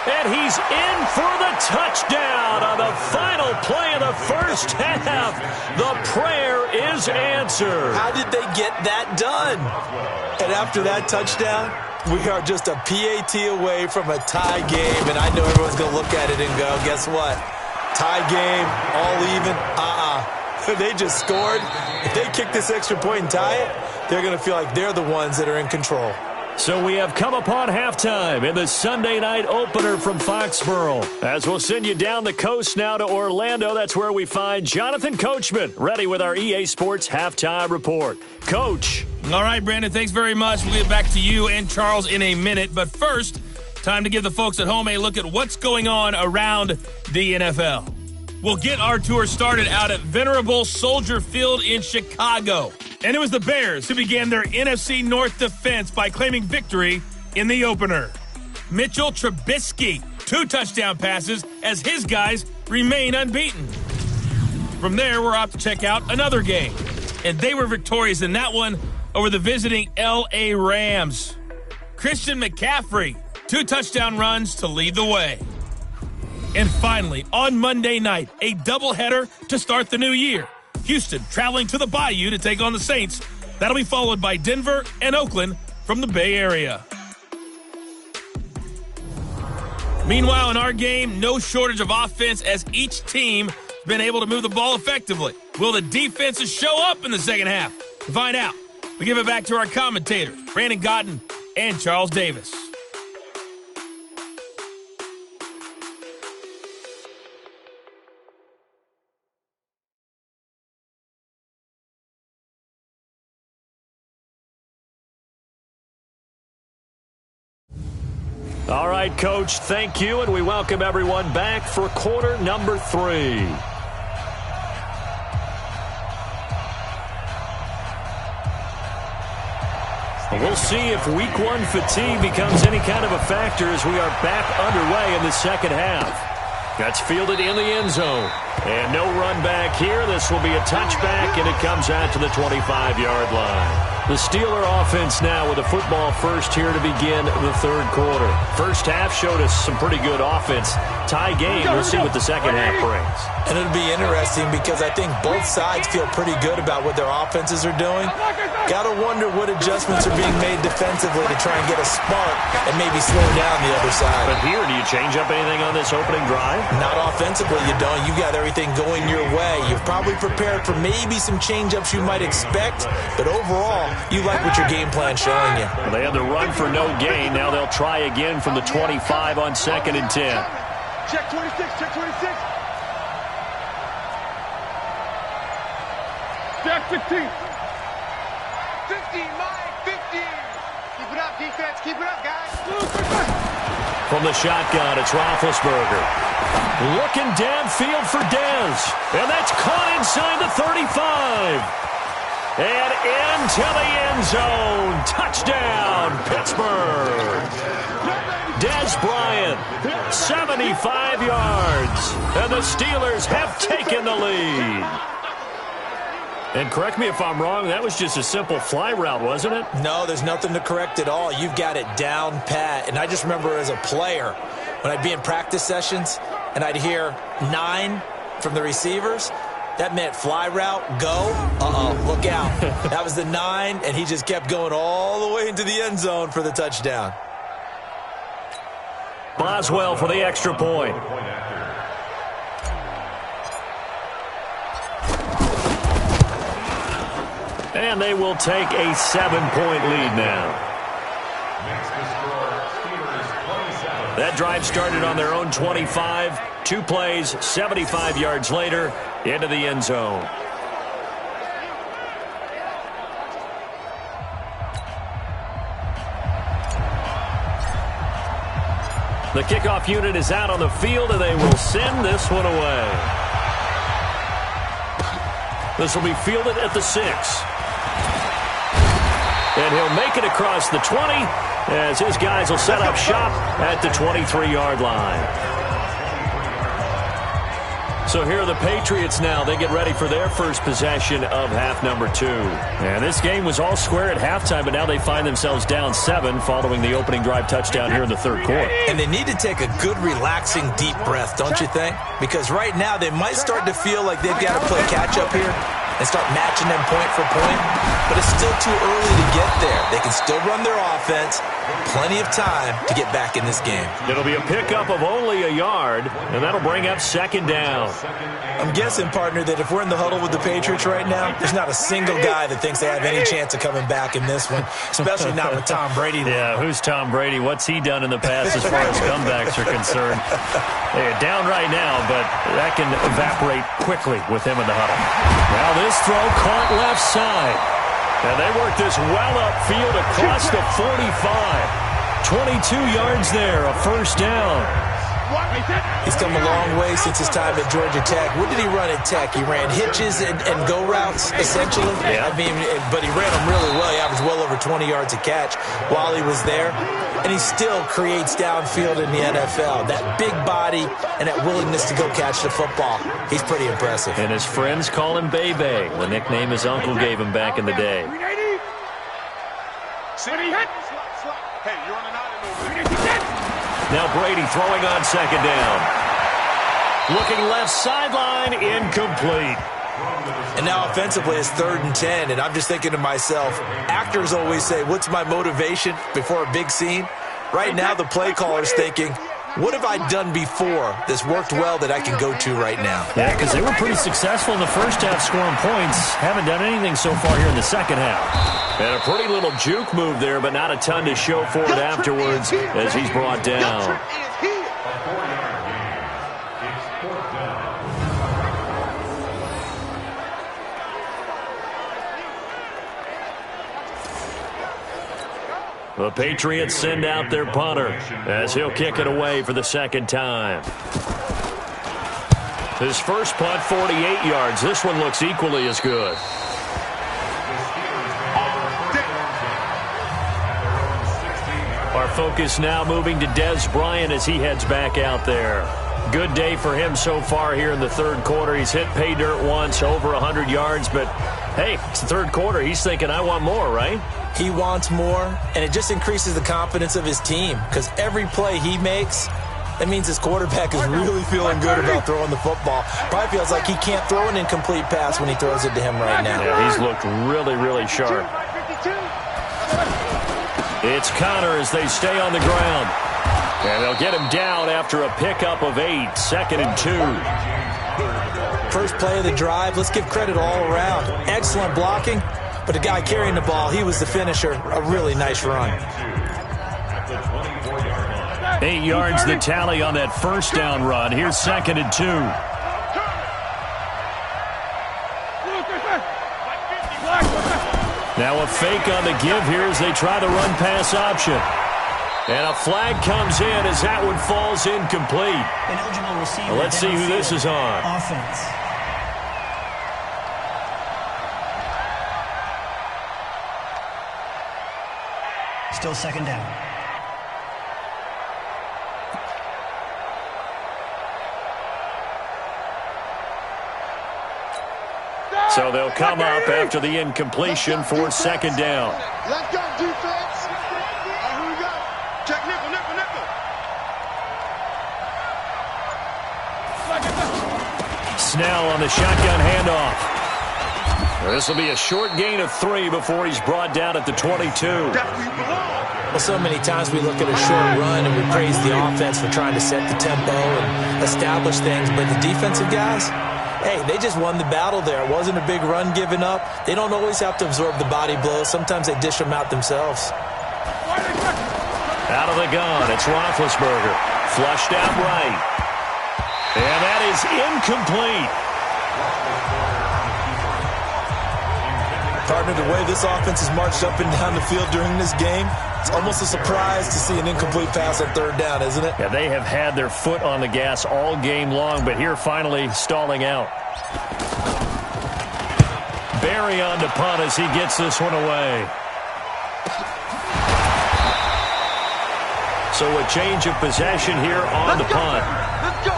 Speaker 2: And he's in for the touchdown on the final play of the first half. The prayer is answered.
Speaker 3: How did they get that done? And after that touchdown, we are just a PAT away from a tie game. And I know everyone's going to look at it and go, guess what? Tie game, all even? They just scored. If they kick this extra point and tie it, they're going to feel like they're the ones that are in control.
Speaker 2: So we have come upon halftime in the Sunday night opener from Foxborough. As we'll send you down the coast now to Orlando, that's where we find Jonathan Coachman, ready with our EA Sports halftime report. Coach.
Speaker 1: All right, Brandon, thanks very much. We'll get back to you and Charles in a minute. But first, time to give the folks at home a look at what's going on around the NFL. We'll get our tour started out at Venerable Soldier Field in Chicago. And it was the Bears who began their NFC North defense by claiming victory in the opener. Mitchell Trubisky, 2 touchdown passes as his guys remain unbeaten. From there, we're off to check out another game. And they were victorious in that one over the visiting L.A. Rams. Christian McCaffrey, 2 touchdown runs to lead the way. And finally, on Monday night, a doubleheader to start the new year. Houston traveling to the Bayou to take on the Saints. That'll be followed by Denver and Oakland from the Bay Area. Meanwhile, in our game, no shortage of offense as each team has been able to move the ball effectively. Will the defenses show up in the second half? To find out, we give it back to our commentators, Brandon Godden and Charles Davis.
Speaker 2: All right, Coach, thank you, and we welcome everyone back for quarter number 3. We'll see if week 1 fatigue becomes any kind of a factor as we are back underway in the second half. That's fielded in the end zone. And no run back here. This will be a touchback, and it comes out to the 25-yard line. The Steeler offense now with a football first here to begin the third quarter. First half showed us some pretty good offense. Tie game, we'll see what the second half brings.
Speaker 3: And it'll be interesting because I think both sides feel pretty good about what their offenses are doing. Got to wonder what adjustments are being made defensively to try and get a spark and maybe slow down the other side.
Speaker 2: But here, do you change up anything on this opening drive?
Speaker 3: Not offensively, you don't. You got everything going your way. You've probably prepared for maybe some change-ups you might expect, but overall, you like what your game plan's showing you.
Speaker 2: Well, they had the run for no gain. Now they'll try again from the 25 on 2nd and 10.
Speaker 5: Check 26, check 26. Check 15. 50, Mike, 50. Keep it up, defense. Keep it up, guys.
Speaker 2: From the shotgun, it's Roethlisberger. Looking downfield for Dez. And that's caught inside the 35. And into the end zone. Touchdown, Pittsburgh. Des Bryant, 75 yards. And the Steelers have taken the lead. And correct me if I'm wrong, that was just a simple fly route, wasn't it?
Speaker 3: No, there's nothing to correct at all. You've got it down pat. And I just remember as a player, when I'd be in practice sessions and I'd hear 9 from the receivers, that meant fly route, go. Look out. That was the 9, and he just kept going all the way into the end zone for the touchdown.
Speaker 2: Boswell for the extra point. And they will take a 7-point lead now. That drive started on their own 25. 2 plays, 75 yards later, into the end zone. The kickoff unit is out on the field, and they will send this one away. This will be fielded at the 6. And he'll make it across the 20 as his guys will set up shop at the 23-yard line. So here are the Patriots now. They get ready for their first possession of half number 2. And this game was all square at halftime, but now they find themselves down 7 following the opening drive touchdown here in the third quarter.
Speaker 3: And they need to take a good, relaxing, deep breath, don't you think? Because right now they might start to feel like they've got to play catch-up here and start matching them point for point. But it's still too early to get there. They can still run their offense. Plenty of time to get back in this game.
Speaker 2: It'll be a pickup of only a yard, and that'll bring up second down.
Speaker 3: I'm guessing, partner, that if we're in the huddle with the Patriots right now, there's not a single guy that thinks they have any chance of coming back in this one, especially not with Tom Brady.
Speaker 2: Yeah, who's Tom Brady? What's he done in the past as far as comebacks are concerned? They're down right now, but that can evaporate quickly with him in the huddle. Now this throw caught left side. And they work this well upfield across the 45. 22 yards there, a first down.
Speaker 3: He's come a long way since his time at Georgia Tech. What did he run at Tech? He ran hitches and go routes, essentially.
Speaker 2: Yeah.
Speaker 3: I mean, but he ran them really well. He averaged well over 20 yards a catch while he was there. And he still creates downfield in the NFL. That big body and that willingness to go catch the football. He's pretty impressive.
Speaker 2: And his friends call him Bebe, the nickname his uncle gave him back in the day.
Speaker 4: Hey, you're on an island over there.
Speaker 2: Now Brady throwing on second down. Looking left sideline, incomplete.
Speaker 3: And now offensively it's 3rd and 10, and I'm just thinking to myself, actors always say, what's my motivation before a big scene? Right now the play caller's thinking, what have I done before that's worked well that I can go to right now?
Speaker 2: Yeah, because they were pretty successful in the first half scoring points. Haven't done anything so far here in the second half. And a pretty little juke move there, but not a ton to show for it afterwards as he's brought down. The Patriots send out their punter as he'll kick it away for the second time. His first punt, 48 yards. This one looks equally as good. Our focus now moving to Des Bryant as he heads back out there. Good day for him so far here in the third quarter. He's hit pay dirt once, over 100 yards, but hey, it's the third quarter. He's thinking, I want more, right?
Speaker 3: He wants more, and it just increases the confidence of his team because every play he makes, that means his quarterback is really feeling good about throwing the football. Probably feels like he can't throw an incomplete pass when he throws it to him right now.
Speaker 2: Yeah, he's looked really, really sharp. It's Connor as they stay on the ground. And they'll get him down after a pickup of 8, 2nd and 2.
Speaker 3: First play of the drive, let's give credit all around. Excellent blocking, but the guy carrying the ball, he was the finisher. A really nice run.
Speaker 2: 8 yards the tally on that first down run. Here's 2nd and 2. Now a fake on the give here as they try the run-pass option. And a flag comes in as that one falls incomplete. Well, let's see who this is on.
Speaker 7: Offense. Still second down.
Speaker 2: So they'll come up after the incompletion for second down.
Speaker 5: Let's go, defense. Here we go. Check nickel, nickel, nickel.
Speaker 2: Snell on the shotgun handoff. This will be a short gain of 3 before he's brought down at the 22.
Speaker 3: Well, so many times we look at a short run and we praise the offense for trying to set the tempo and establish things, but the defensive guys, hey, they just won the battle there. It wasn't a big run given up. They don't always have to absorb the body blows. Sometimes they dish them out themselves.
Speaker 2: Out of the gun, it's Roethlisberger. Flushed out right. And that is incomplete.
Speaker 3: Partner, the way this offense has marched up and down the field during this game, it's almost a surprise to see an incomplete pass on third down, isn't it?
Speaker 2: Yeah, they have had their foot on the gas all game long, but here finally stalling out. Barry on to punt as he gets this one away. So a change of possession here on the punt.
Speaker 5: Let's go.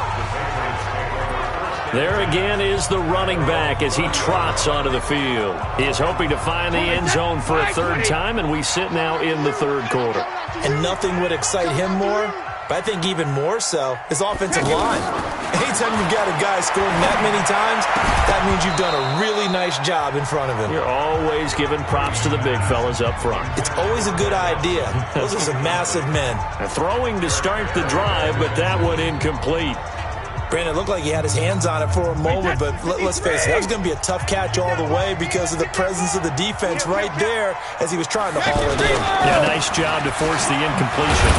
Speaker 2: There again is the running back as he trots onto the field. He is hoping to find the end zone for a third time, and we sit now in the third quarter.
Speaker 3: And nothing would excite him more, but I think even more so, his offensive line. Anytime you've got a guy scoring that many times, that means you've done a really nice job in front of him.
Speaker 2: You're always giving props to the big fellas up front.
Speaker 3: It's always a good idea. Those are some massive men.
Speaker 2: Throwing to start the drive, but that one incomplete.
Speaker 3: Brandon, it looked like he had his hands on it for a moment, but let's face it, that was going to be a tough catch all the way because of the presence of the defense right there as he was trying to haul it in.
Speaker 2: Yeah, nice job to force the incompletion.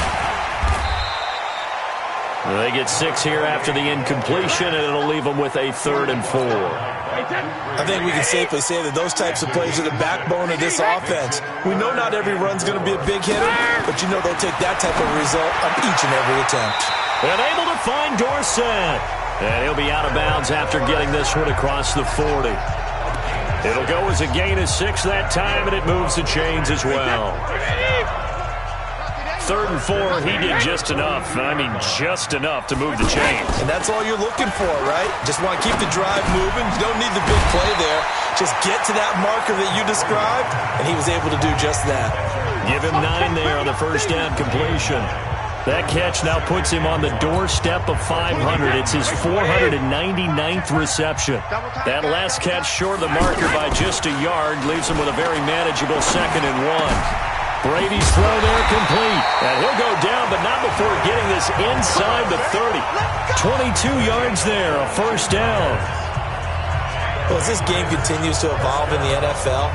Speaker 2: They get 6 here after the incompletion, and it'll leave them with a 3rd and 4.
Speaker 3: I think we can safely say that those types of plays are the backbone of this offense. We know not every run's going to be a big hitter, but you know they'll take that type of result on each and every attempt.
Speaker 2: And able to find Dorsett. And he'll be out of bounds after getting this one across the 40. It'll go as a gain of 6 that time, and it moves the chains as well. 3rd and 4, he did just enough. I mean, just enough to move the chains.
Speaker 3: And that's all you're looking for, right? Just want to keep the drive moving. You don't need the big play there. Just get to that marker that you described, and he was able to do just that.
Speaker 2: Give him 9 there on the first down completion. That catch now puts him on the doorstep of 500. It's his 499th reception. That last catch short of the marker by just a yard leaves him with a very manageable 2nd and 1. Brady's throw there complete. And he'll go down, but not before getting this inside the 30. 22 yards there, a first down.
Speaker 3: Well, as this game continues to evolve in the NFL,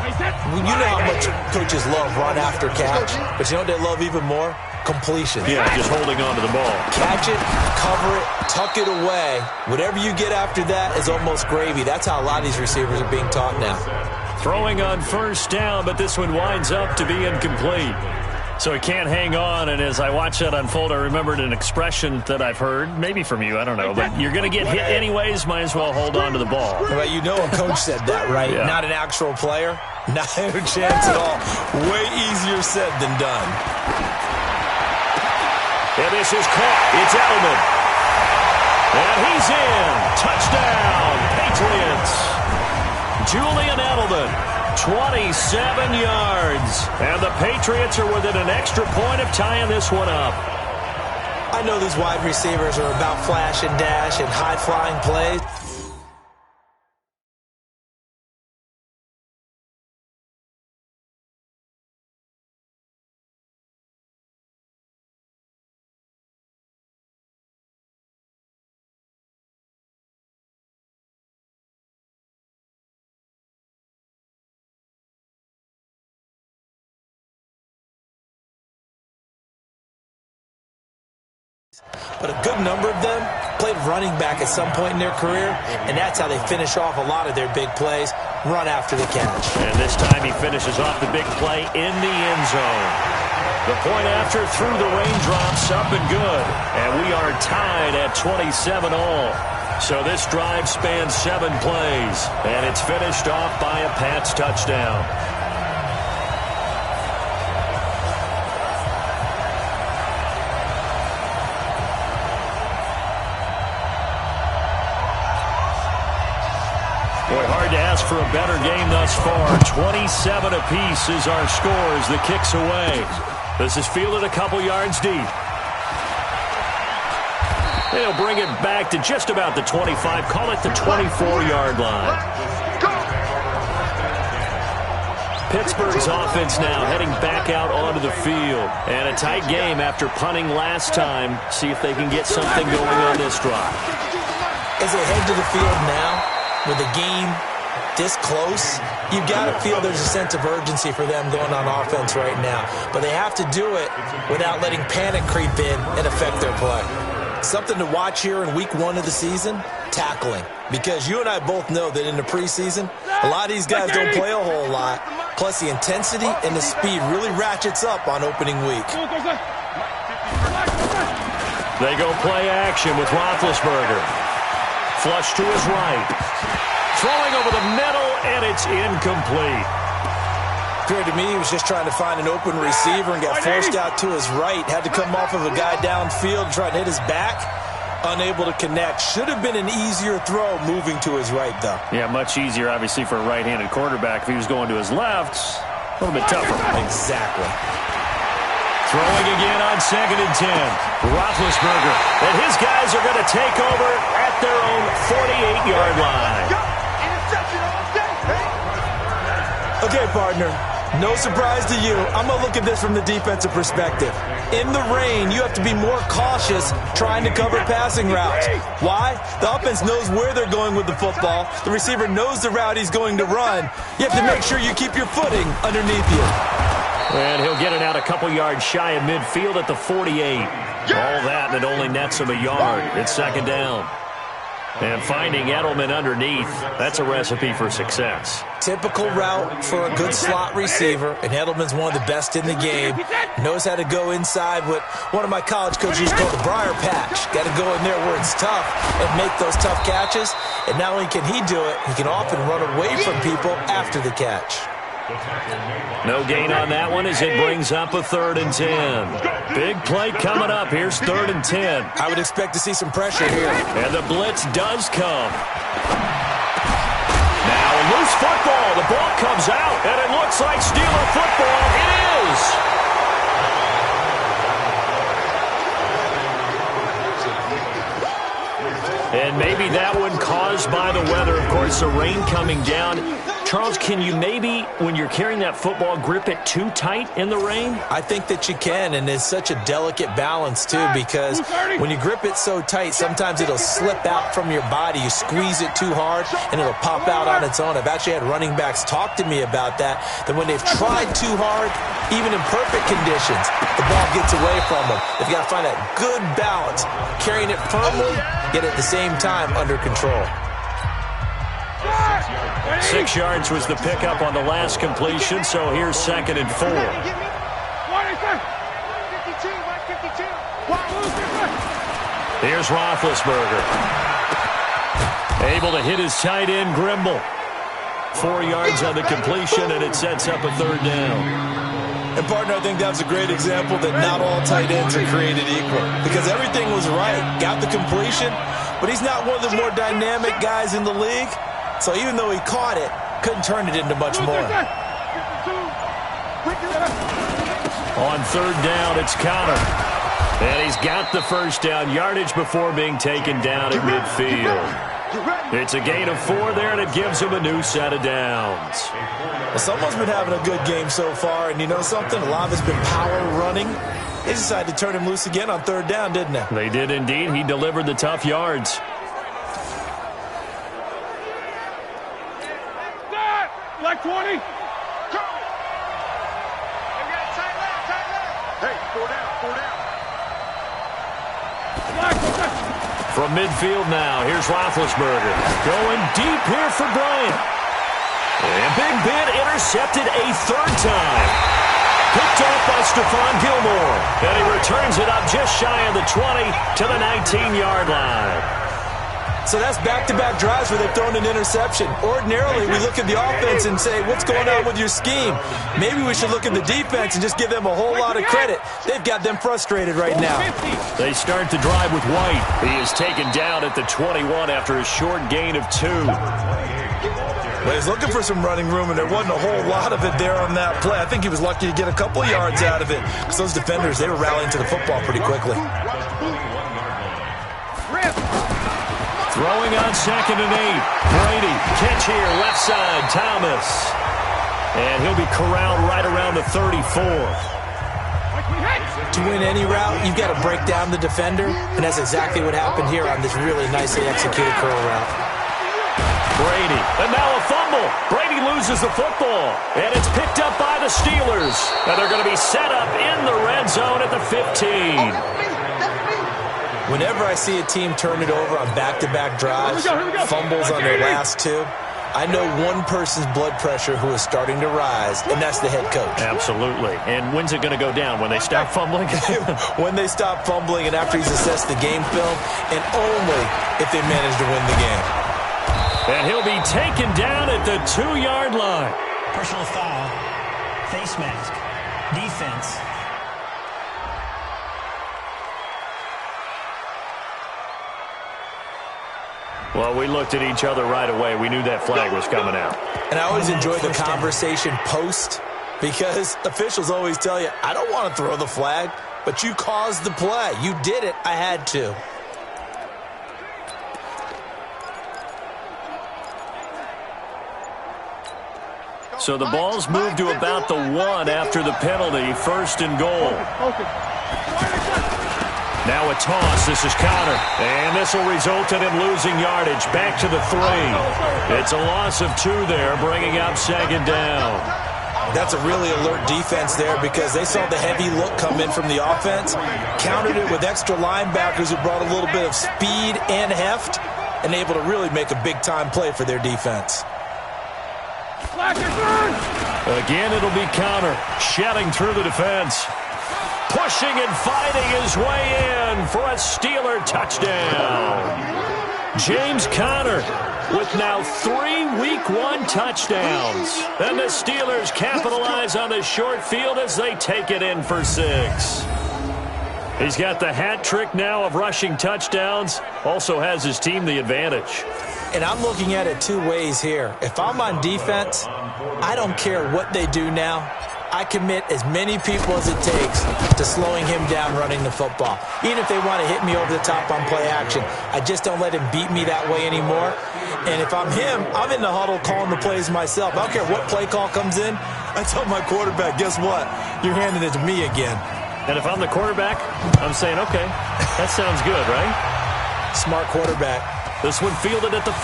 Speaker 3: you know how much coaches love run after catch, but you know what they love even more? Completion.
Speaker 2: Yeah, just holding on to the ball.
Speaker 3: Catch it, cover it, tuck it away. Whatever you get after that is almost gravy. That's how a lot of these receivers are being taught now.
Speaker 2: Throwing on first down, but this one winds up to be incomplete. So he can't hang on, and as I watch that unfold, I remembered an expression that I've heard, maybe from you, I don't know, but you're going to get hit anyways, might as well hold on to the ball.
Speaker 3: Well, you know a coach said that, right?
Speaker 2: Yeah.
Speaker 3: Not an actual player? Not a chance at all. Way easier said than done.
Speaker 2: And this is caught. It's Edelman. And he's in. Touchdown, Patriots. Julian Edelman, 27 yards. And the Patriots are within an extra point of tying this one up.
Speaker 3: I know these wide receivers are about flash and dash and high-flying plays. But a good number of them played running back at some point in their career, and that's how they finish off a lot of their big plays, run after the catch.
Speaker 2: And this time he finishes off the big play in the end zone. The point after through the raindrops, up and good. And we are tied at 27 all. So this drive spans 7 plays, and it's finished off by a Pats touchdown. hard to ask for a better game thus far. 27 apiece is our score as the kick's away. This is fielded a couple yards deep. They'll bring it back to just about the 25. Call it the 24-yard line. Pittsburgh's offense now heading back out onto the field. And a tight game after punting last time. See if they can get something going on this drive.
Speaker 3: As they head to the field now, with the game this close, you've got to feel there's a sense of urgency for them going on offense right now. But they have to do it without letting panic creep in and affect their play. Something to watch here in week 1 of the season, tackling. Because you and I both know that in the preseason, a lot of these guys don't play a whole lot. Plus, the intensity and the speed really ratchets up on opening week.
Speaker 2: They go play action with Roethlisberger. Flush to his right. Throwing over the middle, and it's incomplete.
Speaker 3: Appeared to me he was just trying to find an open receiver and got forced out to his right. Had to come off of a guy downfield, trying to hit his back. Unable to connect. Should have been an easier throw moving to his right, though.
Speaker 2: Yeah, much easier, obviously, for a right-handed quarterback. If he was going to his left, a little bit tougher.
Speaker 3: Exactly.
Speaker 2: Throwing again on 2nd and 10. Roethlisberger. And his guys are going to take over at their own 48-yard line.
Speaker 3: Okay, partner. No surprise to you. I'm going to look at this from the defensive perspective. In the rain, you have to be more cautious trying to cover passing routes. Why? The offense knows where they're going with the football. The receiver knows the route he's going to run. You have to make sure you keep your footing underneath you.
Speaker 2: And he'll get it out a couple yards shy of midfield at the 48. All that, and it only nets him a yard. It's 2nd down. And finding Edelman underneath, that's a recipe for success.
Speaker 3: Typical route for a good slot receiver, and Edelman's one of the best in the game. Knows how to go inside what one of my college coaches used to call the briar patch. Got to go in there where it's tough and make those tough catches. And not only can he do it, he can often run away from people after the catch.
Speaker 2: No gain on that one as it brings up a 3rd and 10. Big play coming up. Here's 3rd and 10.
Speaker 3: I would expect to see some pressure here.
Speaker 2: And the blitz does come. Now a loose football. The ball comes out, and it looks like Steeler football. It is. And maybe that one caused by the weather. Of course, the rain coming down. Charles, can you maybe, when you're carrying that football, grip it too tight in the rain?
Speaker 3: I think that you can, and it's such a delicate balance, too, because when you grip it so tight, sometimes it'll slip out from your body. You squeeze it too hard, and it'll pop out on its own. I've actually had running backs talk to me about that when they've tried too hard, even in perfect conditions, the ball gets away from them. They've got to find that good balance, carrying it firmly, yet at the same time under control.
Speaker 2: 6 yards was the pickup on the last completion, so here's 2nd and 4. Here's Roethlisberger. Able to hit his tight end, Grimble. 4 yards on the completion, and it sets up a 3rd down.
Speaker 3: And, partner, I think that was a great example that not all tight ends are created equal. Because everything was right. Got the completion, but he's not one of the more dynamic guys in the league. So even though he caught it, couldn't turn it into much more.
Speaker 2: On 3rd down, it's Connor. And he's got the 1st down yardage before being taken down at midfield. It's a gain of 4 there, and it gives him a new set of downs.
Speaker 3: Well, someone's been having a good game so far, and you know something? A lot of it's been power running. They decided to turn him loose again on 3rd down, didn't they?
Speaker 2: They did indeed. He delivered the tough yards.
Speaker 5: Like 20. Hey, 4 down.
Speaker 2: From midfield now, here's Roethlisberger. Going deep here for Bryant. And Big Ben intercepted a 3rd time. Picked off by Stephon Gilmore. And he returns it up just shy of the 20 to the 19-yard line.
Speaker 3: So that's back-to-back drives where they've thrown an interception. Ordinarily, we look at the offense and say, what's going on with your scheme? Maybe we should look at the defense and just give them a whole lot of credit. They've got them frustrated right now.
Speaker 2: They start the drive with White. He is taken down at the 21 after a short gain of 2.
Speaker 3: Well, he's looking for some running room, and there wasn't a whole lot of it there on that play. I think he was lucky to get a couple of yards out of it because those defenders, they were rallying to the football pretty quickly.
Speaker 2: Throwing on 2nd and 8. Brady, catch here, left side, Thomas. And he'll be corralled right around the 34.
Speaker 3: To win any route, you've got to break down the defender, and that's exactly what happened here on this really nicely executed curl route.
Speaker 2: Brady, and now a fumble. Brady loses the football, and it's picked up by the Steelers. And they're going to be set up in the red zone at the 15.
Speaker 3: Whenever I see a team turn it over on back-to-back drives, fumbles on their last two, I know one person's blood pressure who is starting to rise, and that's the head coach.
Speaker 2: Absolutely. And when's it going to go down? When they stop fumbling?
Speaker 3: When they stop fumbling and after he's assessed the game film, and only if they manage to win the game.
Speaker 2: And he'll be taken down at the 2-yard line.
Speaker 7: Personal foul, face mask, defense.
Speaker 2: Well, we looked at each other right away. We knew that flag was coming out.
Speaker 3: And I always enjoy the conversation post because officials always tell you, I don't want to throw the flag, but you caused the play. You did it. I had to.
Speaker 2: So the ball's moved to about the 1 after the penalty. 1st and goal. Now a toss. This is Connor. And this will result in him losing yardage. Back to the 3. It's a loss of 2 there, bringing up 2nd down.
Speaker 3: That's a really alert defense there because they saw the heavy look come in from the offense, countered it with extra linebackers who brought a little bit of speed and heft, and able to really make a big-time play for their defense.
Speaker 2: Again, it'll be Connor shedding through the defense. Pushing and fighting his way in for a Steeler touchdown. James Conner with now 3 Week 1 touchdowns. And the Steelers capitalize on the short field as they take it in for 6. He's got the hat trick now of rushing touchdowns. Also has his team the advantage.
Speaker 3: And I'm looking at it 2 ways here. If I'm on defense, I don't care what they do now. I commit as many people as it takes to slowing him down running the football. Even if they want to hit me over the top on play action, I just don't let him beat me that way anymore. And if I'm him, I'm in the huddle calling the plays myself. I don't care what play call comes in. I tell my quarterback, guess what? You're handing it to me again.
Speaker 2: And if I'm the quarterback, I'm saying, okay, that sounds good, right?
Speaker 3: Smart quarterback.
Speaker 2: This one fielded at the 5.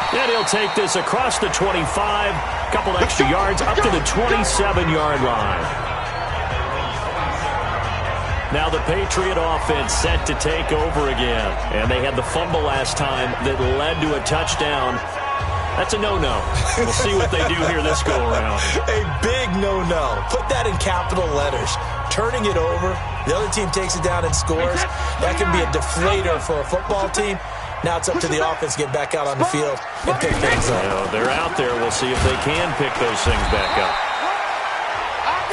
Speaker 2: And he'll take this across the 25, couple extra yards up to the 27-yard line. Now the Patriot offense set to take over again. And they had the fumble last time that led to a touchdown. That's a no-no. We'll see what they do here this go-around.
Speaker 3: A big no-no. Put that in capital letters. Turning it over, the other team takes it down and scores. That can be a deflator for a football team. Now it's up to the offense to get back out on the field and pick things up.
Speaker 2: You know, they're out there. We'll see if they can pick those things back up.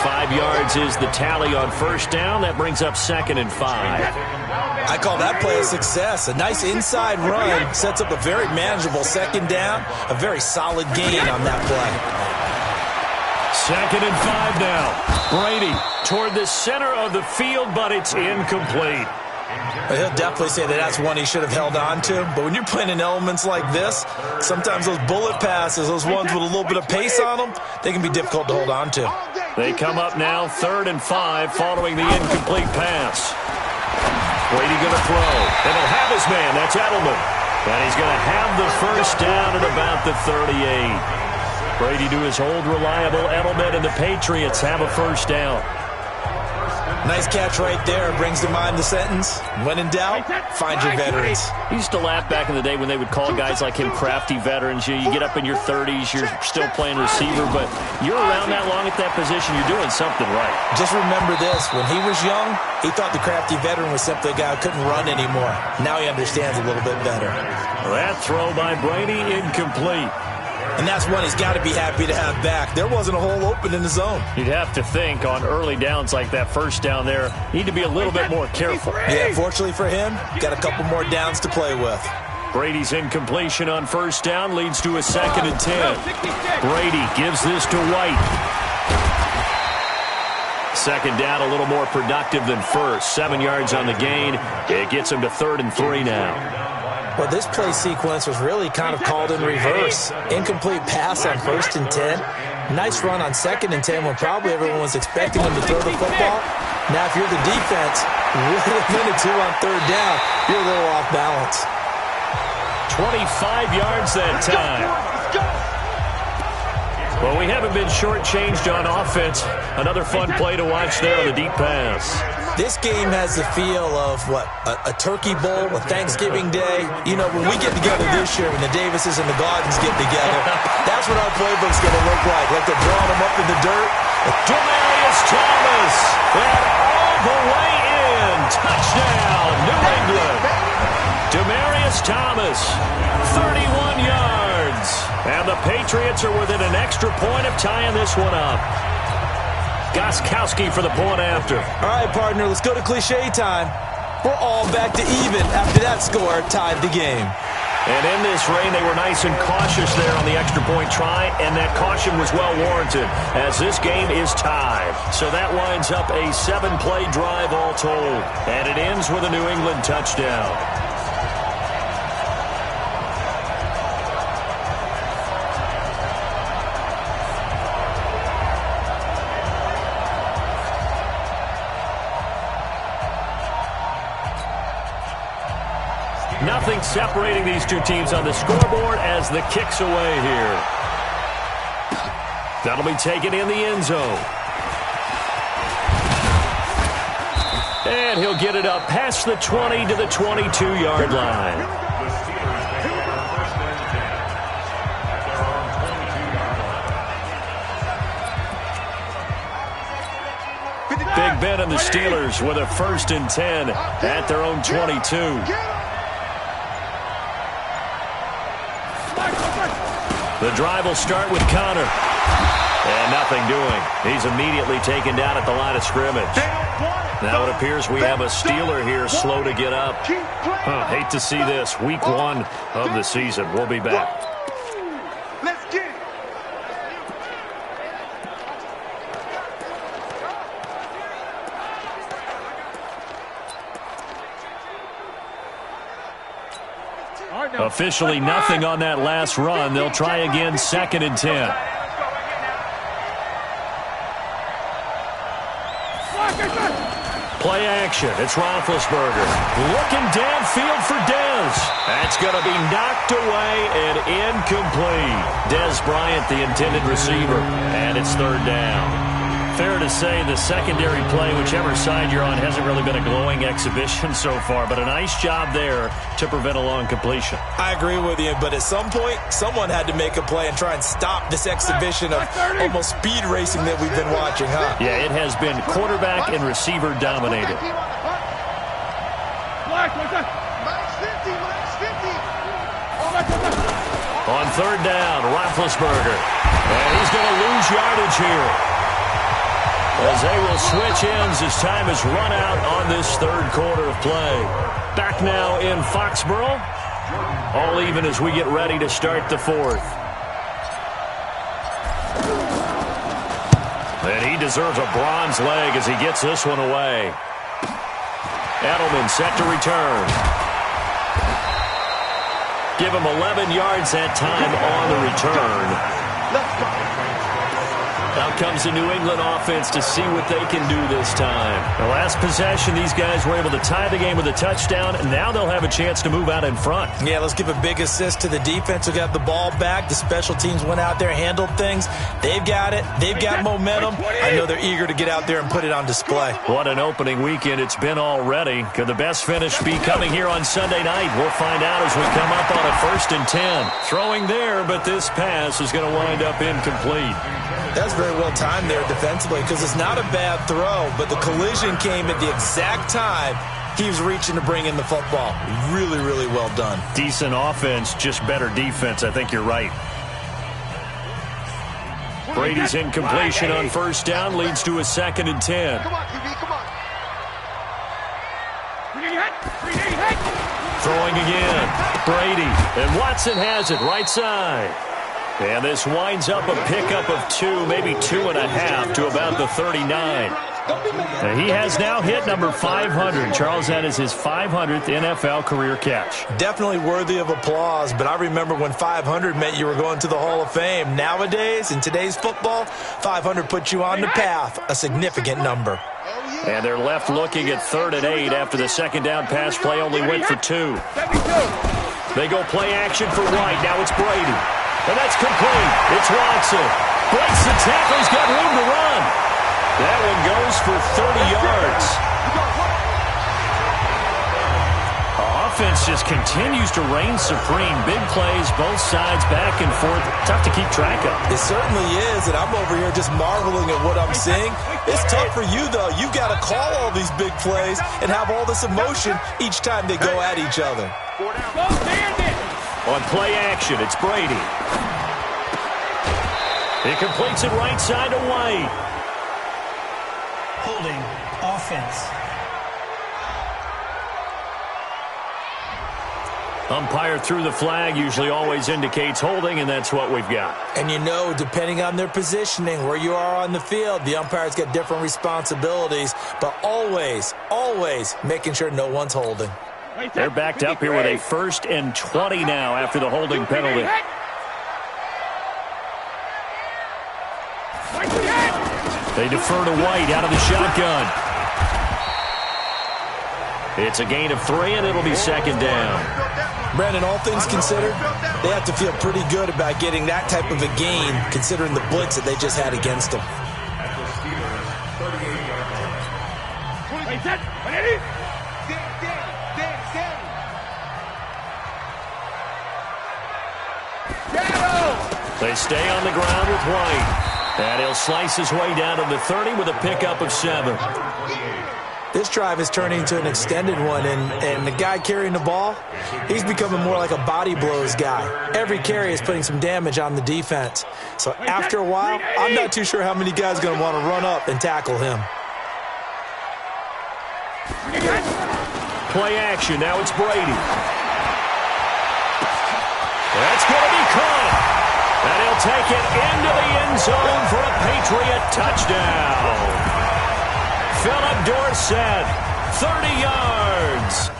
Speaker 2: 5 yards is the tally on 1st down. That brings up 2nd and 5.
Speaker 3: I call that play a success. A nice inside run sets up a very manageable 2nd down. A very solid gain on that play.
Speaker 2: 2nd and 5 now. Brady toward the center of the field, but it's incomplete.
Speaker 3: But he'll definitely say that that's one he should have held on to. But when you're playing in elements like this, sometimes those bullet passes, those ones with a little bit of pace on them, they can be difficult to hold on to.
Speaker 2: They come up now 3rd and 5 following the incomplete pass. Brady going to throw. And he'll have his man. That's Edelman. And he's going to have the 1st down at about the 38. Brady to his old reliable Edelman, and the Patriots have a 1st down.
Speaker 3: Nice catch right there. Brings to mind the sentence, when in doubt, find your veterans.
Speaker 2: I used to laugh back in the day when they would call guys like him crafty veterans. You get up in your 30s, you're still playing receiver, but you're around that long at that position, you're doing something right.
Speaker 3: Just remember this. When he was young, he thought the crafty veteran was simply a guy who couldn't run anymore. Now he understands a little bit better.
Speaker 2: That throw by Brady, incomplete.
Speaker 3: And that's one he's got to be happy to have back. There wasn't a hole open in the zone.
Speaker 2: You'd have to think on early downs like that 1st down there, need to be a little bit more careful.
Speaker 3: Yeah, fortunately for him, got a couple more downs to play with.
Speaker 2: Brady's incompletion on first down leads to a 2nd and 10. Brady gives this to White. 2nd down, a little more productive than first. 7 yards on the gain. It gets him to 3rd and 3 now.
Speaker 3: Well, this play sequence was really kind of called in reverse. Incomplete pass on 1st and 10. Nice run on 2nd and 10 when probably everyone was expecting him to throw the football. Now, if you're the defense, with a minute 2 on 3rd down, you're a little off balance.
Speaker 2: 25 yards that time. Well, we haven't been shortchanged on offense. Another fun play to watch there on the deep pass.
Speaker 3: This game has the feel of, a turkey bowl, a Thanksgiving day. You know, when we get together this year, when the Davises and the Gardens get together, that's what our playbook's going to look like they're drawing them up in the dirt.
Speaker 2: Demarius Thomas, and all the way in. Touchdown, New England. Demarius Thomas, 31 yards. And the Patriots are within an extra point of tying this one up. Gostkowski for the point after.
Speaker 3: All right, partner, let's go to cliche time. We're all back to even after that score tied the game.
Speaker 2: And in this rain, they were nice and cautious there on the extra point try, and that caution was well warranted as this game is tied. So that winds up a 7-play drive all told, and it ends with a New England touchdown. Nothing separating these two teams on the scoreboard as the kick's away here. That'll be taken in the end zone. And he'll get it up past the 20 to the 22-yard line. Big Ben and the Steelers with a 1st and 10 at their own 22. The drive will start with Connor. And nothing doing. He's immediately taken down at the line of scrimmage. Now it appears we have a Steeler here slow to get up. Hate to see this. Week 1 of the season. We'll be back.
Speaker 5: Let's get it.
Speaker 2: Officially nothing on that last run. They'll try again, 2nd and 10. Play action. It's Roethlisberger. Looking downfield for Dez. That's going to be knocked away and incomplete. Dez Bryant, the intended receiver. And it's 3rd down. Fair to say the secondary play, whichever side you're on, hasn't really been a glowing exhibition so far, but a nice job there to prevent a long completion.
Speaker 3: I agree with you, but at some point, someone had to make a play and try and stop this exhibition of almost speed racing that we've been watching, huh?
Speaker 2: Yeah, it has been quarterback and receiver dominated. On 3rd down, Roethlisberger. And he's going to lose yardage here, as they will switch ends as time has run out on this 3rd quarter of play. Back now in Foxborough. All even as we get ready to start the 4th. And he deserves a bronze leg as he gets this one away. Edelman set to return. Give him 11 yards that time on the return.
Speaker 5: Let's go.
Speaker 2: Out comes the New England offense to see what they can do this time. The last possession, these guys were able to tie the game with a touchdown, and now they'll have a chance to move out in front.
Speaker 3: Yeah, let's give a big assist to the defense who got the ball back. The special teams went out there, handled things. They've got it. They've got momentum. I know they're eager to get out there and put it on display.
Speaker 2: What an opening weekend it's been already. Could the best finish be coming here on Sunday night? We'll find out as we come up on a 1st and 10. Throwing there, but this pass is going to wind up incomplete.
Speaker 3: That's very well timed there defensively because it's not a bad throw, but the collision came at the exact time he was reaching to bring in the football. Really, really well done.
Speaker 2: Decent offense, just better defense. I think you're right. Brady's incompletion on 1st down leads to a 2nd and 10.
Speaker 5: Come on, QB, come on.
Speaker 2: Throwing again. Brady. And Watson has it right side. And this winds up a pickup of 2, maybe 2.5 to about the 39. And he has now hit number 500. Charles, that is his 500th NFL career catch.
Speaker 3: Definitely worthy of applause, but I remember when 500 meant you were going to the Hall of Fame. Nowadays, in today's football, 500 puts you on the path, a significant number.
Speaker 2: And they're left looking at 3rd and 8 after the second down pass play only went for 2. They go play action for White. Now it's Brady. And that's complete. It's Watson. Breaks the tackle. He's got room to run. That one goes for 30 yards. Offense just continues to reign supreme. Big plays, both sides, back and forth. Tough to keep track of.
Speaker 3: It certainly is, and I'm over here just marveling at what I'm seeing. It's tough for you, though. You've got to call all these big plays and have all this emotion each time they go at each other.
Speaker 2: On play action, it's Brady. He completes it right side to White.
Speaker 7: Holding offense.
Speaker 2: Umpire threw the flag, usually always indicates holding, and that's what we've got.
Speaker 3: And you know, depending on their positioning, where you are on the field, the umpire's got different responsibilities, but always, always making sure no one's holding.
Speaker 2: They're backed up here with a 1st and 20 now after the holding penalty. They defer to White out of the shotgun. It's a gain of 3, and it'll be 2nd down.
Speaker 3: Brandon, all things considered, they have to feel pretty good about getting that type of a gain, considering the blitz that they just had against them.
Speaker 2: They stay on the ground with White. And he'll slice his way down to the 30 with a pickup of 7.
Speaker 3: This drive is turning into an extended one, and the guy carrying the ball, he's becoming more like a body blows guy. Every carry is putting some damage on the defense. So after a while, I'm not too sure how many guys are going to want to run up and tackle him.
Speaker 2: Play action. Now it's Brady. That's going to be caught. And he'll take it into the end zone for a Patriot touchdown. Philip Dorsett, 30 yards.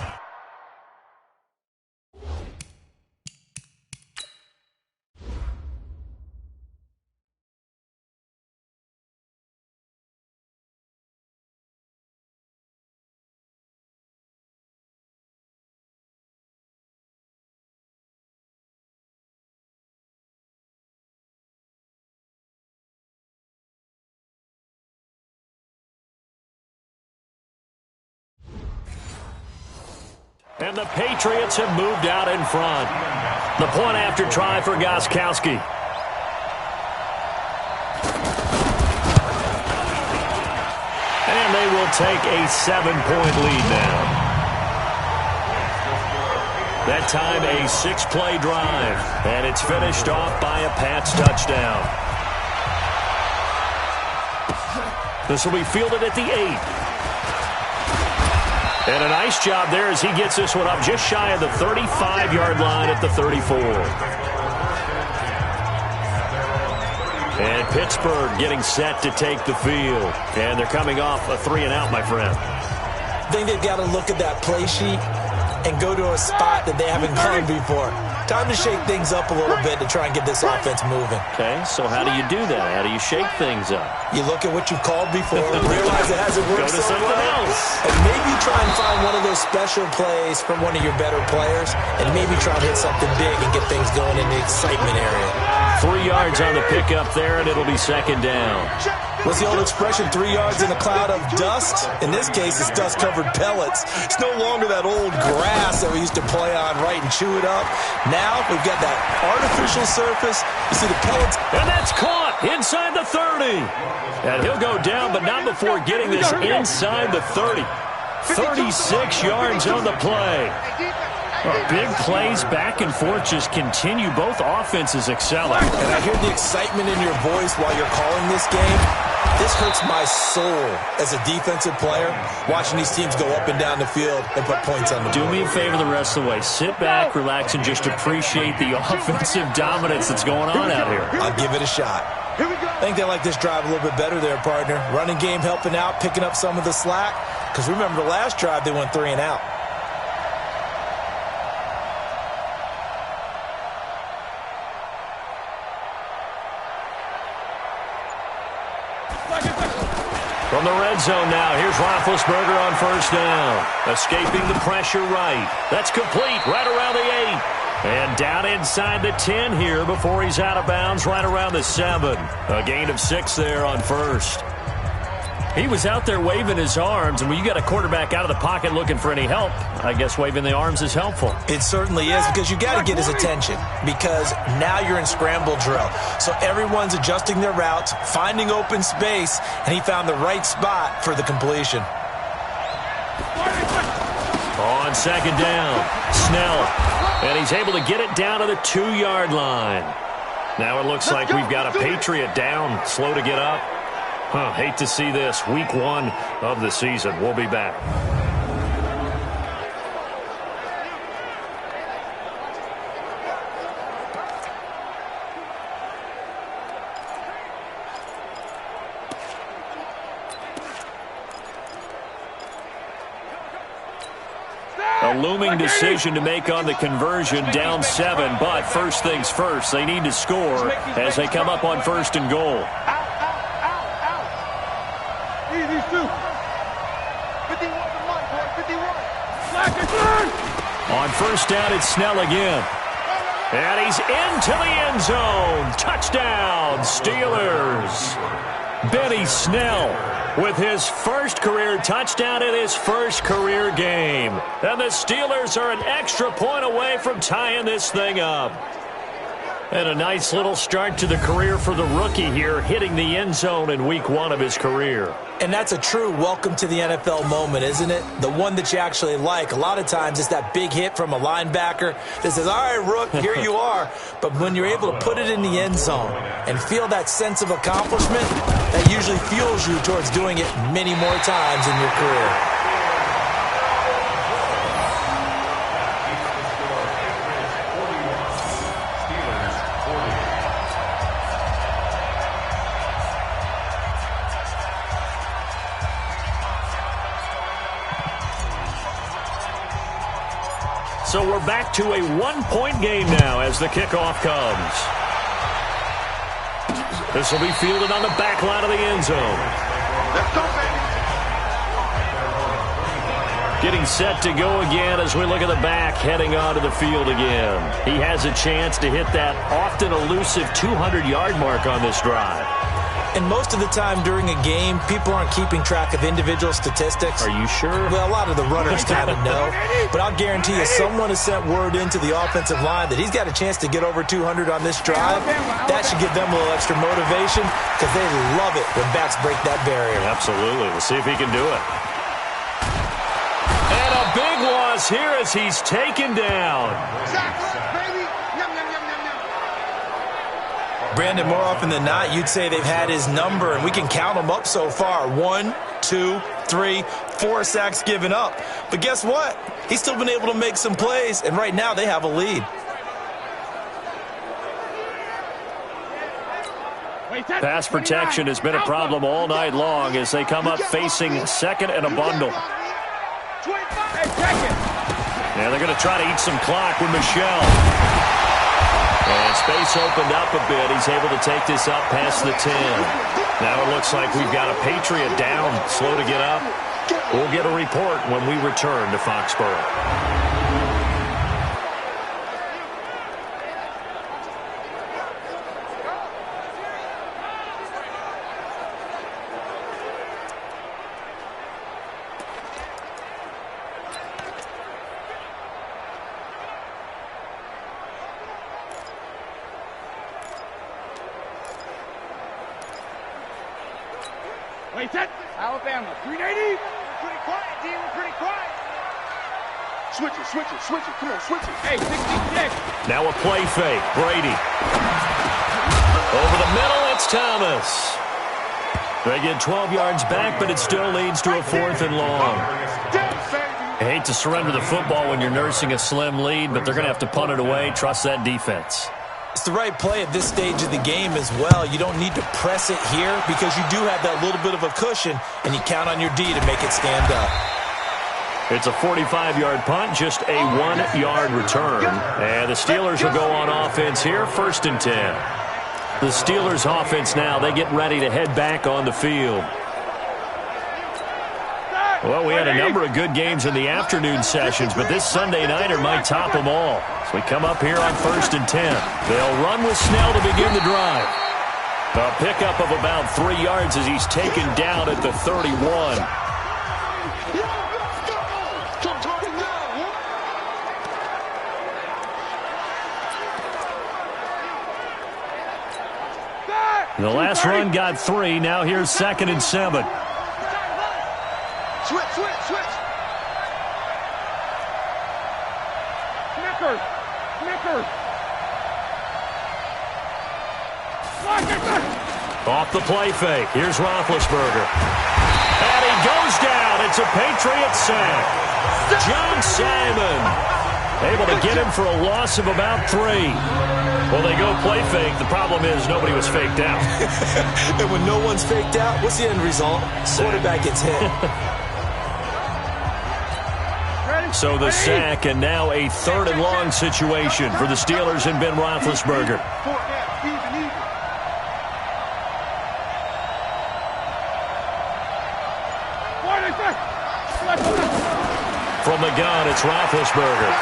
Speaker 2: And the Patriots have moved out in front. The point after try for Gostkowski. And they will take a 7-point lead now. That time a 6-play drive. And it's finished off by a Pats touchdown. This will be fielded at the 8. And a nice job there as he gets this one up just shy of the 35-yard line at the 34. And Pittsburgh getting set to take the field. And they're coming off a 3-and-out, my friend.
Speaker 3: I think they've got to look at that play sheet and go to a spot that they haven't gone before. Time to shake things up a little bit to try and get this offense moving.
Speaker 2: Okay, so how do you do that? How do you shake things up?
Speaker 3: You look at what you've called before, realize it hasn't worked
Speaker 2: so
Speaker 3: well,
Speaker 2: else.
Speaker 3: and maybe try and find one of those special plays from one of your better players, and maybe try and hit something big and get things going in the excitement area.
Speaker 2: 3 yards on the pickup there, and it'll be 2nd down.
Speaker 3: What's the old expression, 3 yards in a cloud of dust? In this case, it's dust-covered pellets. It's no longer that old grass that we used to play on, right, and chew it up. Now we've got that artificial surface. You see the pellets.
Speaker 2: And that's caught inside the 30. And he'll go down, but not before getting this inside the 30. 36 yards on the play. Big plays back and forth just continue. Both offenses excelling.
Speaker 3: And I hear the excitement in your voice while you're calling this game. This hurts my soul as a defensive player, watching these teams go up and down the field and put points on the board.
Speaker 2: Do me a favor the rest of the way. Sit back, relax, and just appreciate the offensive dominance that's going on out here.
Speaker 3: I'll give it a shot. I think they like this drive a little bit better there, partner. Running game helping out, picking up some of the slack. Because remember, the last drive, they went 3 and out.
Speaker 2: From the red zone now, here's Roethlisberger on first down. Escaping the pressure right. That's complete right around the 8. And down inside the 10 here before he's out of bounds right around the 7. A gain of 6 there on first. He was out there waving his arms, and when you got a quarterback out of the pocket looking for any help, I guess waving the arms is helpful.
Speaker 3: It certainly is, because you got to get his attention, because now you're in scramble drill. So everyone's adjusting their routes, finding open space, and he found the right spot for the completion.
Speaker 2: On second down, Snell, and he's able to get it down to the 2-yard line. Now it looks like we've got a Patriot down, slow to get up. Hate to see this. Week 1 of the season. We'll be back. A looming decision to make on the conversion, down 7, but first things first, they need to score as they come up on first and goal. On first down, it's Snell again. And he's into the end zone. Touchdown, Steelers. Benny Snell with his first career touchdown in his first career game. And the Steelers are an extra point away from tying this thing up. And a nice little start to the career for the rookie here, hitting the end zone in week 1 of his career.
Speaker 3: And that's a true welcome to the NFL moment, isn't it? The one that you actually like. A lot of times it's that big hit from a linebacker that says, all right, Rook, here you are. But when you're able to put it in the end zone and feel that sense of accomplishment, that usually fuels you towards doing it many more times in your career.
Speaker 2: So we're back to a 1-point game now as the kickoff comes. This will be fielded on the back line of the end zone.
Speaker 4: Let's go, baby.
Speaker 2: Getting set to go again as we look at the back, heading onto the field again. He has a chance to hit that often elusive 200-yard mark on this drive.
Speaker 3: And most of the time during a game, people aren't keeping track of individual statistics.
Speaker 2: Are you sure?
Speaker 3: Well, a lot of the runners kind of know. But I'll guarantee you someone has sent word into the offensive line that he's got a chance to get over 200 on this drive. That should give them a little extra motivation because they love it when backs break that barrier.
Speaker 2: Absolutely. We'll see if he can do it. And a big loss here as he's taken down.
Speaker 3: Brandon, more often than not, you'd say they've had his number, and we can count them up so far. 1, 2, 3, 4 sacks given up. But guess what? He's still been able to make some plays, and right now they have a lead.
Speaker 2: Pass protection has been a problem all night long as they come up facing second and a bundle. Now they're going to try to eat some clock with Michelle. And space opened up a bit. He's able to take this up past the 10. Now it looks like we've got a Patriot down, slow to get up. We'll get a report when we return to Foxborough.
Speaker 5: Wait, set. Alabama, 380. We're pretty quiet, D. We're pretty quiet.
Speaker 4: Switch it, switch it, switch it. Come on, switch it.
Speaker 5: Hey, 66.
Speaker 2: Now a play fake. Brady. Over the middle, it's Thomas. They get 12 yards back, but it still leads to a 4th and long. I hate to surrender the football when you're nursing a slim lead, but they're going to have to punt it away. Trust that defense.
Speaker 3: It's the right play at this stage of the game as well. You don't need to press it here because you do have that little bit of a cushion, and you count on your D to make it stand up.
Speaker 2: It's a 45-yard punt, just a 1-yard return. And the Steelers will go on offense here, 1st and 10. The Steelers offense now, they get ready to head back on the field. Well, we had a number of good games in the afternoon sessions, but this Sunday nighter might top them all. So we come up here on 1st and 10. They'll run with Snell to begin the drive. A pickup of about 3 yards as he's taken down at the 31. The last run got 3. Now here's 2nd and 7.
Speaker 5: Switch. Snickers.
Speaker 2: Off the play fake. Here's Roethlisberger. And he goes down. It's a Patriot sack. John Simon able to get him for a loss of about 3. Well, they go play fake. The problem is nobody was faked out.
Speaker 3: And when no one's faked out, what's the end result? Quarterback gets hit.
Speaker 2: So the sack, and now a 3rd and long situation for the Steelers and Ben Roethlisberger. From the gun, it's Roethlisberger.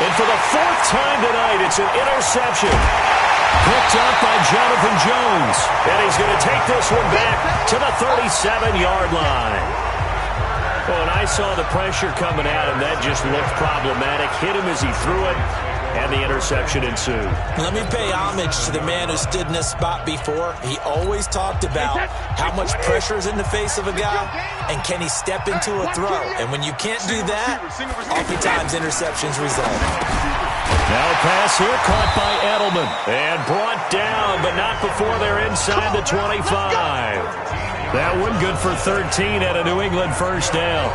Speaker 2: And for the 4th time tonight, it's an interception. Picked up by Jonathan Jones. And he's going to take this one back to the 37-yard line. Well, and I saw the pressure coming at him. That just looked problematic. Hit him as he threw it, and the interception ensued.
Speaker 3: Let me pay homage to the man who stood in this spot before. He always talked about how much pressure is in the face of a guy, and can he step into a throw. And when you can't do that, oftentimes interceptions result.
Speaker 2: Now a pass here caught by Edelman. And brought down, but not before they're inside the 25. That one good for 13 at a New England first down.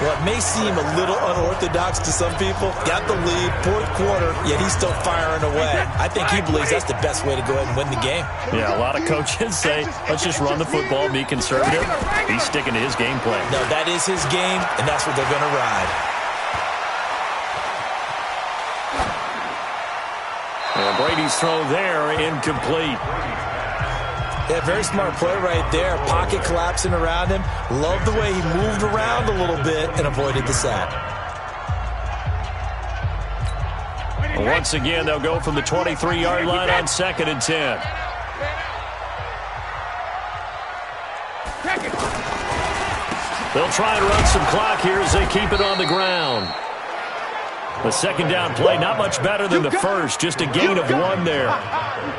Speaker 3: Well, it may seem a little unorthodox to some people. Got the lead, 4th quarter, yet he's still firing away. I think he believes that's the best way to go ahead and win the game.
Speaker 2: Yeah, a lot of coaches say, let's just run the football, be conservative. He's sticking to his game plan.
Speaker 3: No, that is his game, and that's what they're going to ride.
Speaker 2: And Brady's throw there, incomplete.
Speaker 3: Yeah, very smart play right there. Pocket collapsing around him. Love the way he moved around a little bit and avoided the sack.
Speaker 2: Once again, they'll go from the 23-yard line on 2nd and 10. They'll try and run some clock here as they keep it on the ground. The 2nd down play, not much better than the first, just a gain of 1 there.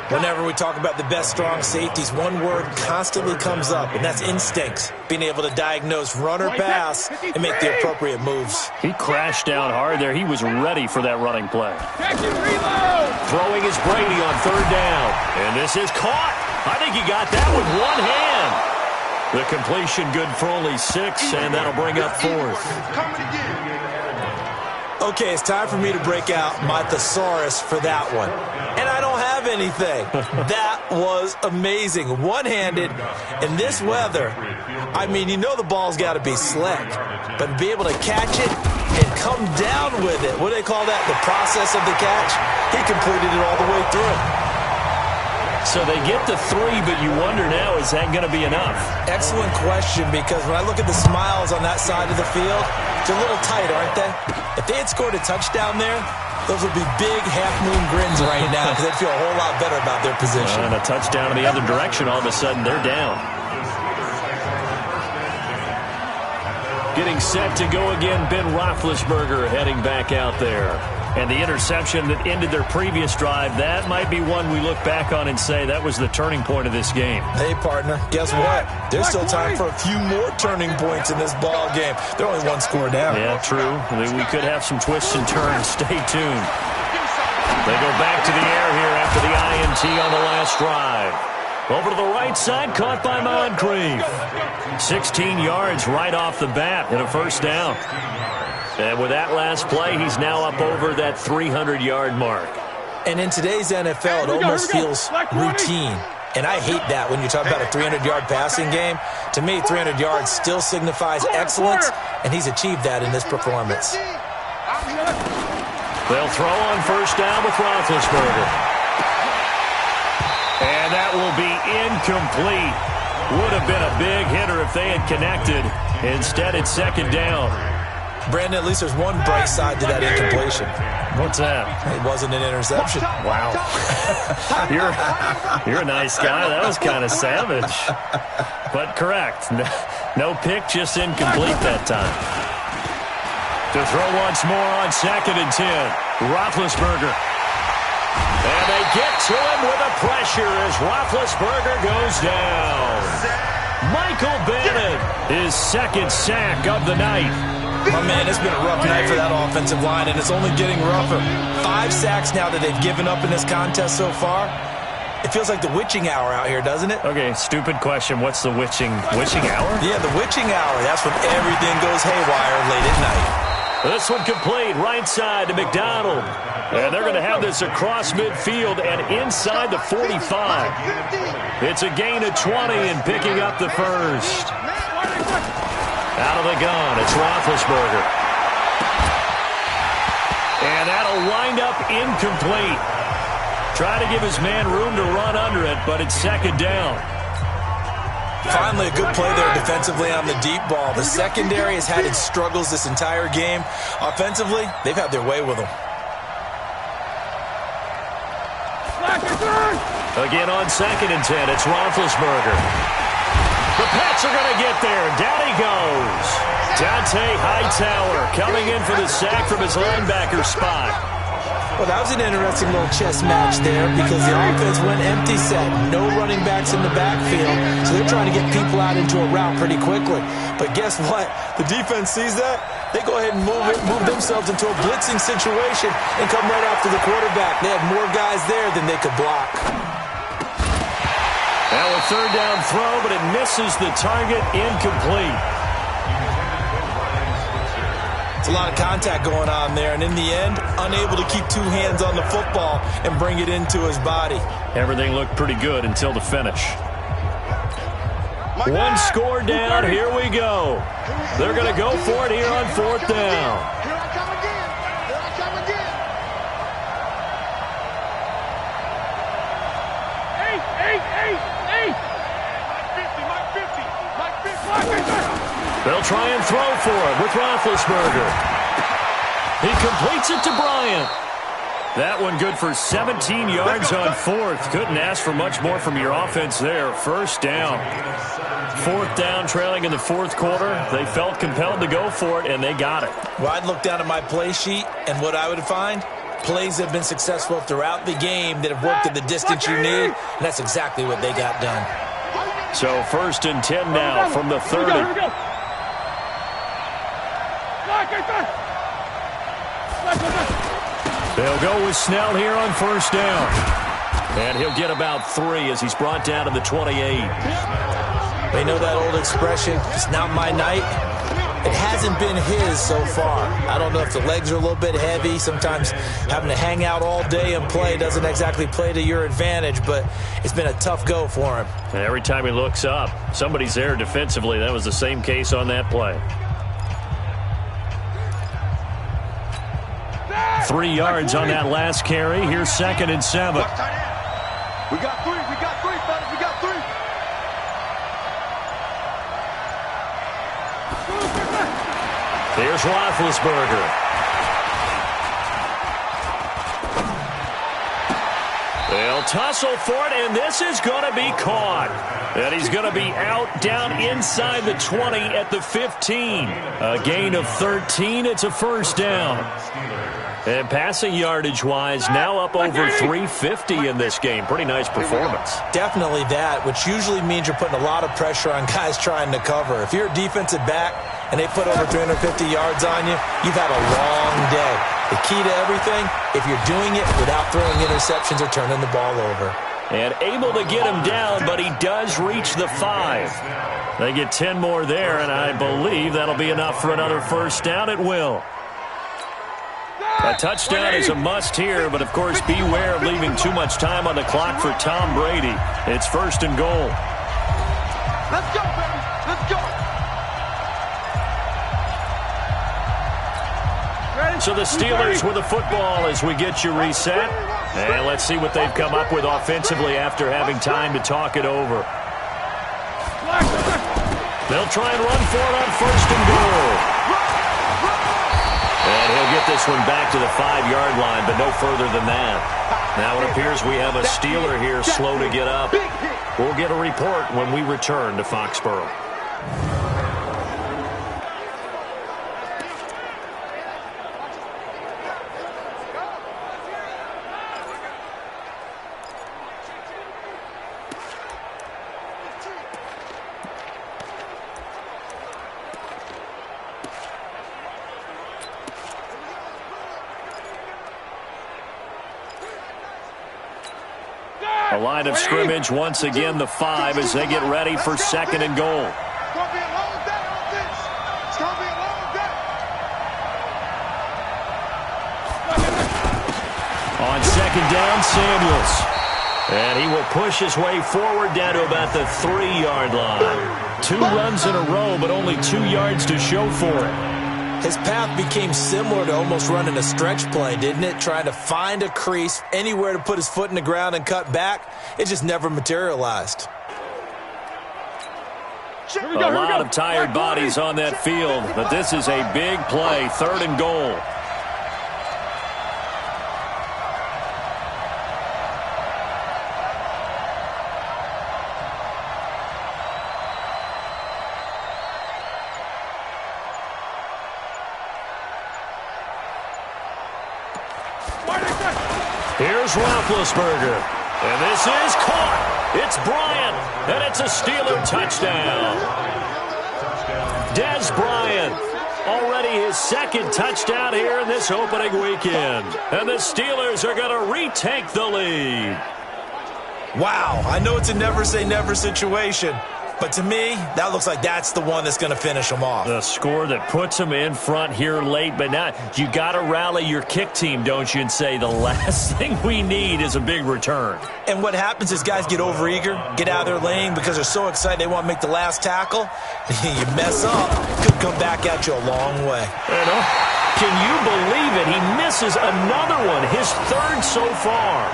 Speaker 3: Whenever we talk about the best strong safeties, one word constantly comes up, and that's instincts. Being able to diagnose run or pass and make the appropriate moves.
Speaker 2: He crashed down hard there. He was ready for that running play. Throwing is Brady on 3rd down. And this is caught. I think he got that with one hand. The completion good for only 6, and that'll bring up 4th.
Speaker 3: Okay, it's time for me to break out my thesaurus for that one. And I don't have anything. That was amazing. One-handed in this weather. I mean, you know the ball's got to be slick. But to be able to catch it and come down with it, what do they call that? The process of the catch? He completed it all the way through.
Speaker 2: So they get the 3, but you wonder now, is that going to be enough?
Speaker 3: Excellent question, because when I look at the smiles on that side of the field, they're a little tight, aren't they? If they had scored a touchdown there, those would be big half-moon grins right now because they'd feel a whole lot better about their position.
Speaker 2: And a touchdown in the other direction, all of a sudden they're down. Getting set to go again, Ben Roethlisberger heading back out there. And the interception that ended their previous drive, that might be one we look back on and say that was the turning point of this game.
Speaker 3: Hey, partner, guess what? There's still time for a few more turning points in this ball game. They're only 1 score down.
Speaker 2: Yeah, true. We could have some twists and turns. Stay tuned. They go back to the air here after the INT on the last drive. Over to the right side, caught by Moncrief. 16 yards right off the bat and a first down. And with that last play, he's now up over that 300-yard mark.
Speaker 3: And in today's NFL, it almost feels routine. And I hate that when you talk about a 300-yard passing game. To me, 300 yards still signifies excellence, and he's achieved that in this performance.
Speaker 2: They'll throw on first down with Roethlisberger. And that will be incomplete. Would have been a big hitter if they had connected. Instead, it's second down.
Speaker 3: Brandon, at least there's one bright side to that incompletion.
Speaker 2: What's that?
Speaker 3: It wasn't an interception.
Speaker 2: Wow. You're a nice guy. That was kind of savage. But correct. No pick, just incomplete that time. To throw once more on 2nd and 10. Roethlisberger. And they get to him with a pressure as Roethlisberger goes down. Michael Bannon, his second sack of the night.
Speaker 3: My man, it's been a rough night for that offensive line, and it's only getting rougher. 5 sacks now that they've given up in this contest so far. It feels like the witching hour out here, doesn't it?
Speaker 2: Okay, stupid question. What's the witching hour?
Speaker 3: Yeah, the witching hour. That's when everything goes haywire late at night.
Speaker 2: This one complete, right side to McDonald. And they're going to have this across midfield and inside the 45. It's a gain of 20 and picking up the first. Out of the gun, it's Roethlisberger. And that'll wind up incomplete. Try to give his man room to run under it, but it's second down.
Speaker 3: Finally, a good play there defensively on the deep ball. The secondary has had its struggles this entire game. Offensively, they've had their way with them.
Speaker 2: Again on 2nd and 10, it's Roethlisberger. The Pats are going to get there. Down he goes. Dante Hightower coming in for the sack from his linebacker spot.
Speaker 3: Well, that was an interesting little chess match there because the offense went empty set. No running backs in the backfield, so they're trying to get people out into a route pretty quickly. But guess what? The defense sees that. They go ahead and move themselves into a blitzing situation and come right after the quarterback. They had more guys there than they could block.
Speaker 2: Now a third down throw, but it misses the target, incomplete.
Speaker 3: It's a lot of contact going on there, and in the end, unable to keep 2 hands on the football and bring it into his body.
Speaker 2: Everything looked pretty good until the finish. One score down, here we go. They're going to go for it here on 4th down.
Speaker 5: Here I come again. Here I come again. Eight. Mike 50.
Speaker 2: They'll try and throw for it with Roethlisberger. He completes it to Bryant. That one good for 17 yards on 4th. Couldn't ask for much more from your offense there. First down. 4th down, trailing in the 4th quarter. They felt compelled to go for it, and they got it.
Speaker 3: Well, I'd look down at my play sheet, and what I would find, plays that have been successful throughout the game that have worked at the distance you need, and that's exactly what they got done.
Speaker 2: So 1st and 10 now from the 30. They'll go with Snell here on 1st down. And he'll get about 3 as he's brought down to the 28.
Speaker 3: They know that old expression, it's not my night. It hasn't been his so far. I don't know if the legs are a little bit heavy. Sometimes having to hang out all day and play doesn't exactly play to your advantage, but it's been a tough go for him.
Speaker 2: And every time he looks up, somebody's there defensively. That was the same case on that play. 3 yards on that last carry. Here's 2nd and 7.
Speaker 4: We got 3, fellas, we got 3.
Speaker 2: Here's Roethlisberger. They'll tussle for it, and this is going to be caught. And he's going to be out down inside the 20 at the 15. A gain of 13. It's a first down. And passing yardage-wise, now up over 350 in this game. Pretty nice performance.
Speaker 3: Definitely that, which usually means you're putting a lot of pressure on guys trying to cover. If you're a defensive back and they put over 350 yards on you, you've had a long day. The key to everything, if you're doing it without throwing interceptions or turning the ball over.
Speaker 2: And able to get him down, but he does reach the 5. They get 10 more there, and I believe that'll be enough for another first down. It will. A touchdown is a must here, but of course beware of leaving too much time on the clock for Tom Brady. It's 1st and goal.
Speaker 5: Let's go, baby. Let's go.
Speaker 2: So the Steelers with the football as we get you reset. And let's see what they've come up with offensively after having time to talk it over. They'll try and run for it on 1st and goal. And he'll get this one back to the 5-yard line, but no further than that. Now it appears we have a Steeler here slow to get up. We'll get a report when we return to Foxborough. A line of scrimmage once again, the 5 as they get ready for 2nd and goal.
Speaker 5: It's going to be a long day, offense. It's going to be a long day.
Speaker 2: On 2nd down, Samuels. And he will push his way forward down to about the 3-yard line. 2 runs in a row, but only 2 yards to show for it.
Speaker 3: His path became similar to almost running a stretch play, didn't it? Trying to find a crease, anywhere to put his foot in the ground and cut back. It just never materialized.
Speaker 2: A lot of tired bodies on that field, but this is a big play, 3rd and goal. Here's Roethlisberger, and this is caught. It's Bryant, and it's a Steeler touchdown. Dez Bryant, already his 2nd touchdown here in this opening weekend. And the Steelers are going to retake the lead.
Speaker 3: Wow, I know it's a never-say-never situation, but to me, that looks like that's the one that's going to finish them off.
Speaker 2: The score that puts them in front here late, but now you got to rally your kick team, don't you, and say the last thing we need is a big return.
Speaker 3: And what happens is guys get overeager, get out of their lane because they're so excited they want to make the last tackle. You mess up, could come back at you a long way.
Speaker 2: Can you believe it? He misses another one, his 3rd so far.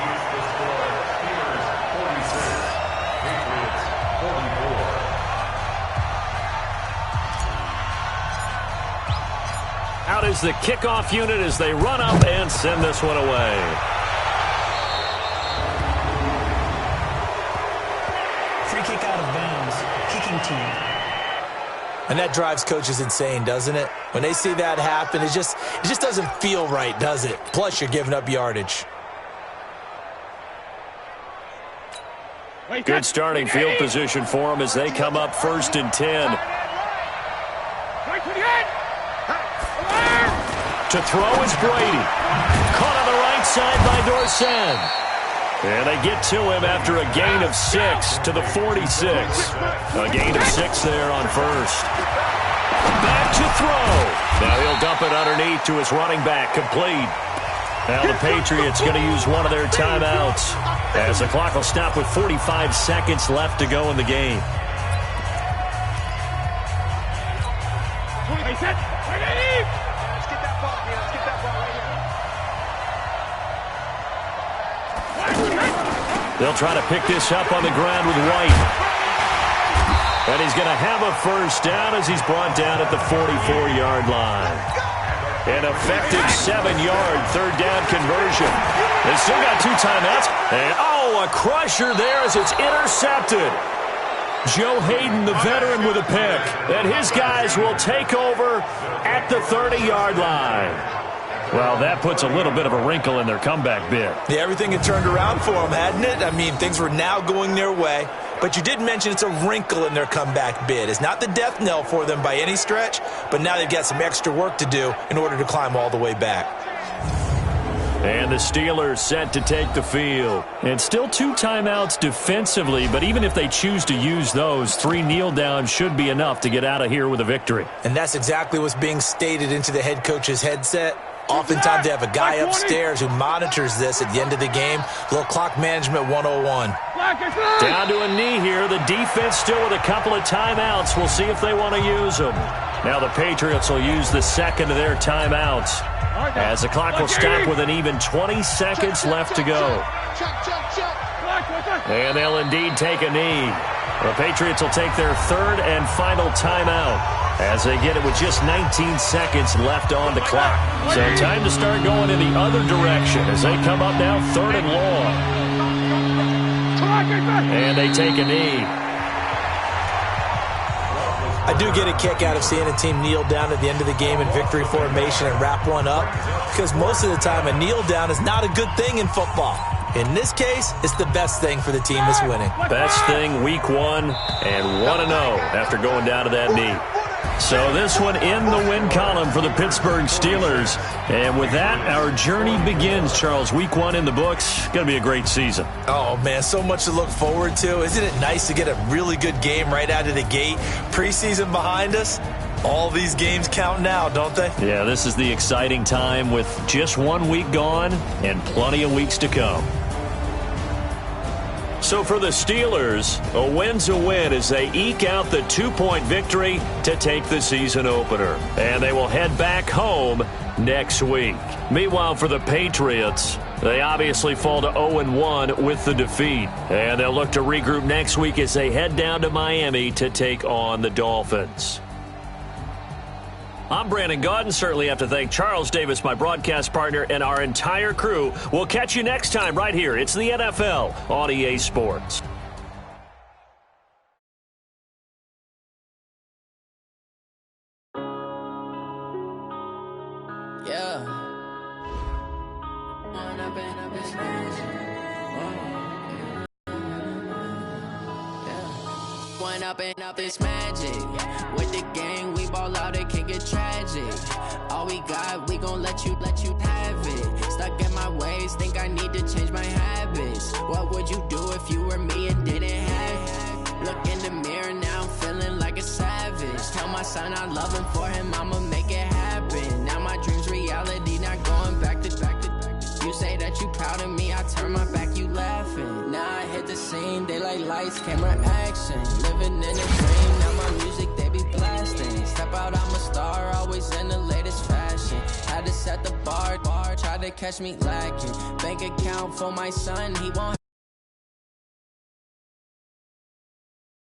Speaker 2: Out is the kickoff unit as they run up and send this one away.
Speaker 7: Free kick out of bounds. Kicking team.
Speaker 3: And that drives coaches insane, doesn't it? When they see that happen, it just doesn't feel right, does it? Plus, you're giving up yardage.
Speaker 2: Good starting field position for them as they come up 1st and 10. To throw is Brady. Caught on the right side by Dorsett. And they get to him after a gain of 6 to the 46. A gain of 6 there on 1st. Back to throw. Now he'll dump it underneath to his running back. Complete. Now the Patriots going to use one of their timeouts as the clock will stop with 45 seconds left to go in the game. They'll try to pick this up on the ground with White. And he's going to have a 1st down as he's brought down at the 44-yard line. An effective 7-yard 3rd down conversion. They still got 2 timeouts. And, a crusher there as it's intercepted. Joe Hayden, the veteran, with a pick. And his guys will take over at the 30-yard line. Well, that puts a little bit of a wrinkle in their comeback bid.
Speaker 3: Yeah, everything had turned around for them, hadn't it? I mean, things were now going their way. But you did mention it's a wrinkle in their comeback bid. It's not the death knell for them by any stretch, but now they've got some extra work to do in order to climb all the way back.
Speaker 2: And the Steelers set to take the field. And still 2 timeouts defensively, but even if they choose to use those, 3 kneel downs should be enough to get out of here with a victory.
Speaker 3: And that's exactly what's being stated into the head coach's headset. Oftentimes they have a guy upstairs who monitors this at the end of the game. Little clock management 101.
Speaker 2: Down to a knee here. The defense still with a couple of timeouts. We'll see if they want to use them. Now the Patriots will use the second of their timeouts, as the clock will stop with an even 20 seconds left to go. And they'll indeed take a knee. The Patriots will take their 3rd and final timeout as they get it with just 19 seconds left on the clock. So time to start going in the other direction as they come up now 3rd and long. And they take a knee.
Speaker 3: I do get a kick out of seeing a team kneel down at the end of the game in victory formation and wrap one up, because most of the time a kneel down is not a good thing in football. In this case, it's the best thing for the team that's winning.
Speaker 2: Best thing week 1 and 1-0 after going down to that knee. So this one in the win column for the Pittsburgh Steelers. And with that, our journey begins, Charles. Week 1 in the books. Going to be a great season.
Speaker 3: Oh, man, so much to look forward to. Isn't it nice to get a really good game right out of the gate? Preseason behind us. All these games count now, don't they?
Speaker 2: Yeah, this is the exciting time with just 1 week gone and plenty of weeks to come. So for the Steelers, a win's a win as they eke out the 2-point victory to take the season opener. And they will head back home next week. Meanwhile, for the Patriots, they obviously fall to 0-1 with the defeat. And they'll look to regroup next week as they head down to Miami to take on the Dolphins. I'm Brandon Gaudin. Certainly have to thank Charles Davis, my broadcast partner, and our entire crew. We'll catch you next time right here. It's the NFL on EA Sports.
Speaker 8: Yeah. One up and up is magic. With the gang, we ball out, it can get tragic. All we got, we gon' let you have it. Stuck in my ways, think I need to change my habits. What would you do if you were me and didn't have it? Look in the mirror, now I'm feeling like a savage. Tell my son I love him, for him I'ma make it happen. Now my dream's reality, not going back to. You say that you proud of me, I turn my back, you laughing. Now I hit the scene, they like lights, camera, action. Living in a dream, now my music, they be blasting. Step out, I'm a star, always in the latest fashion. Had to set the bar, try to catch me lacking. Bank account for my son, he won't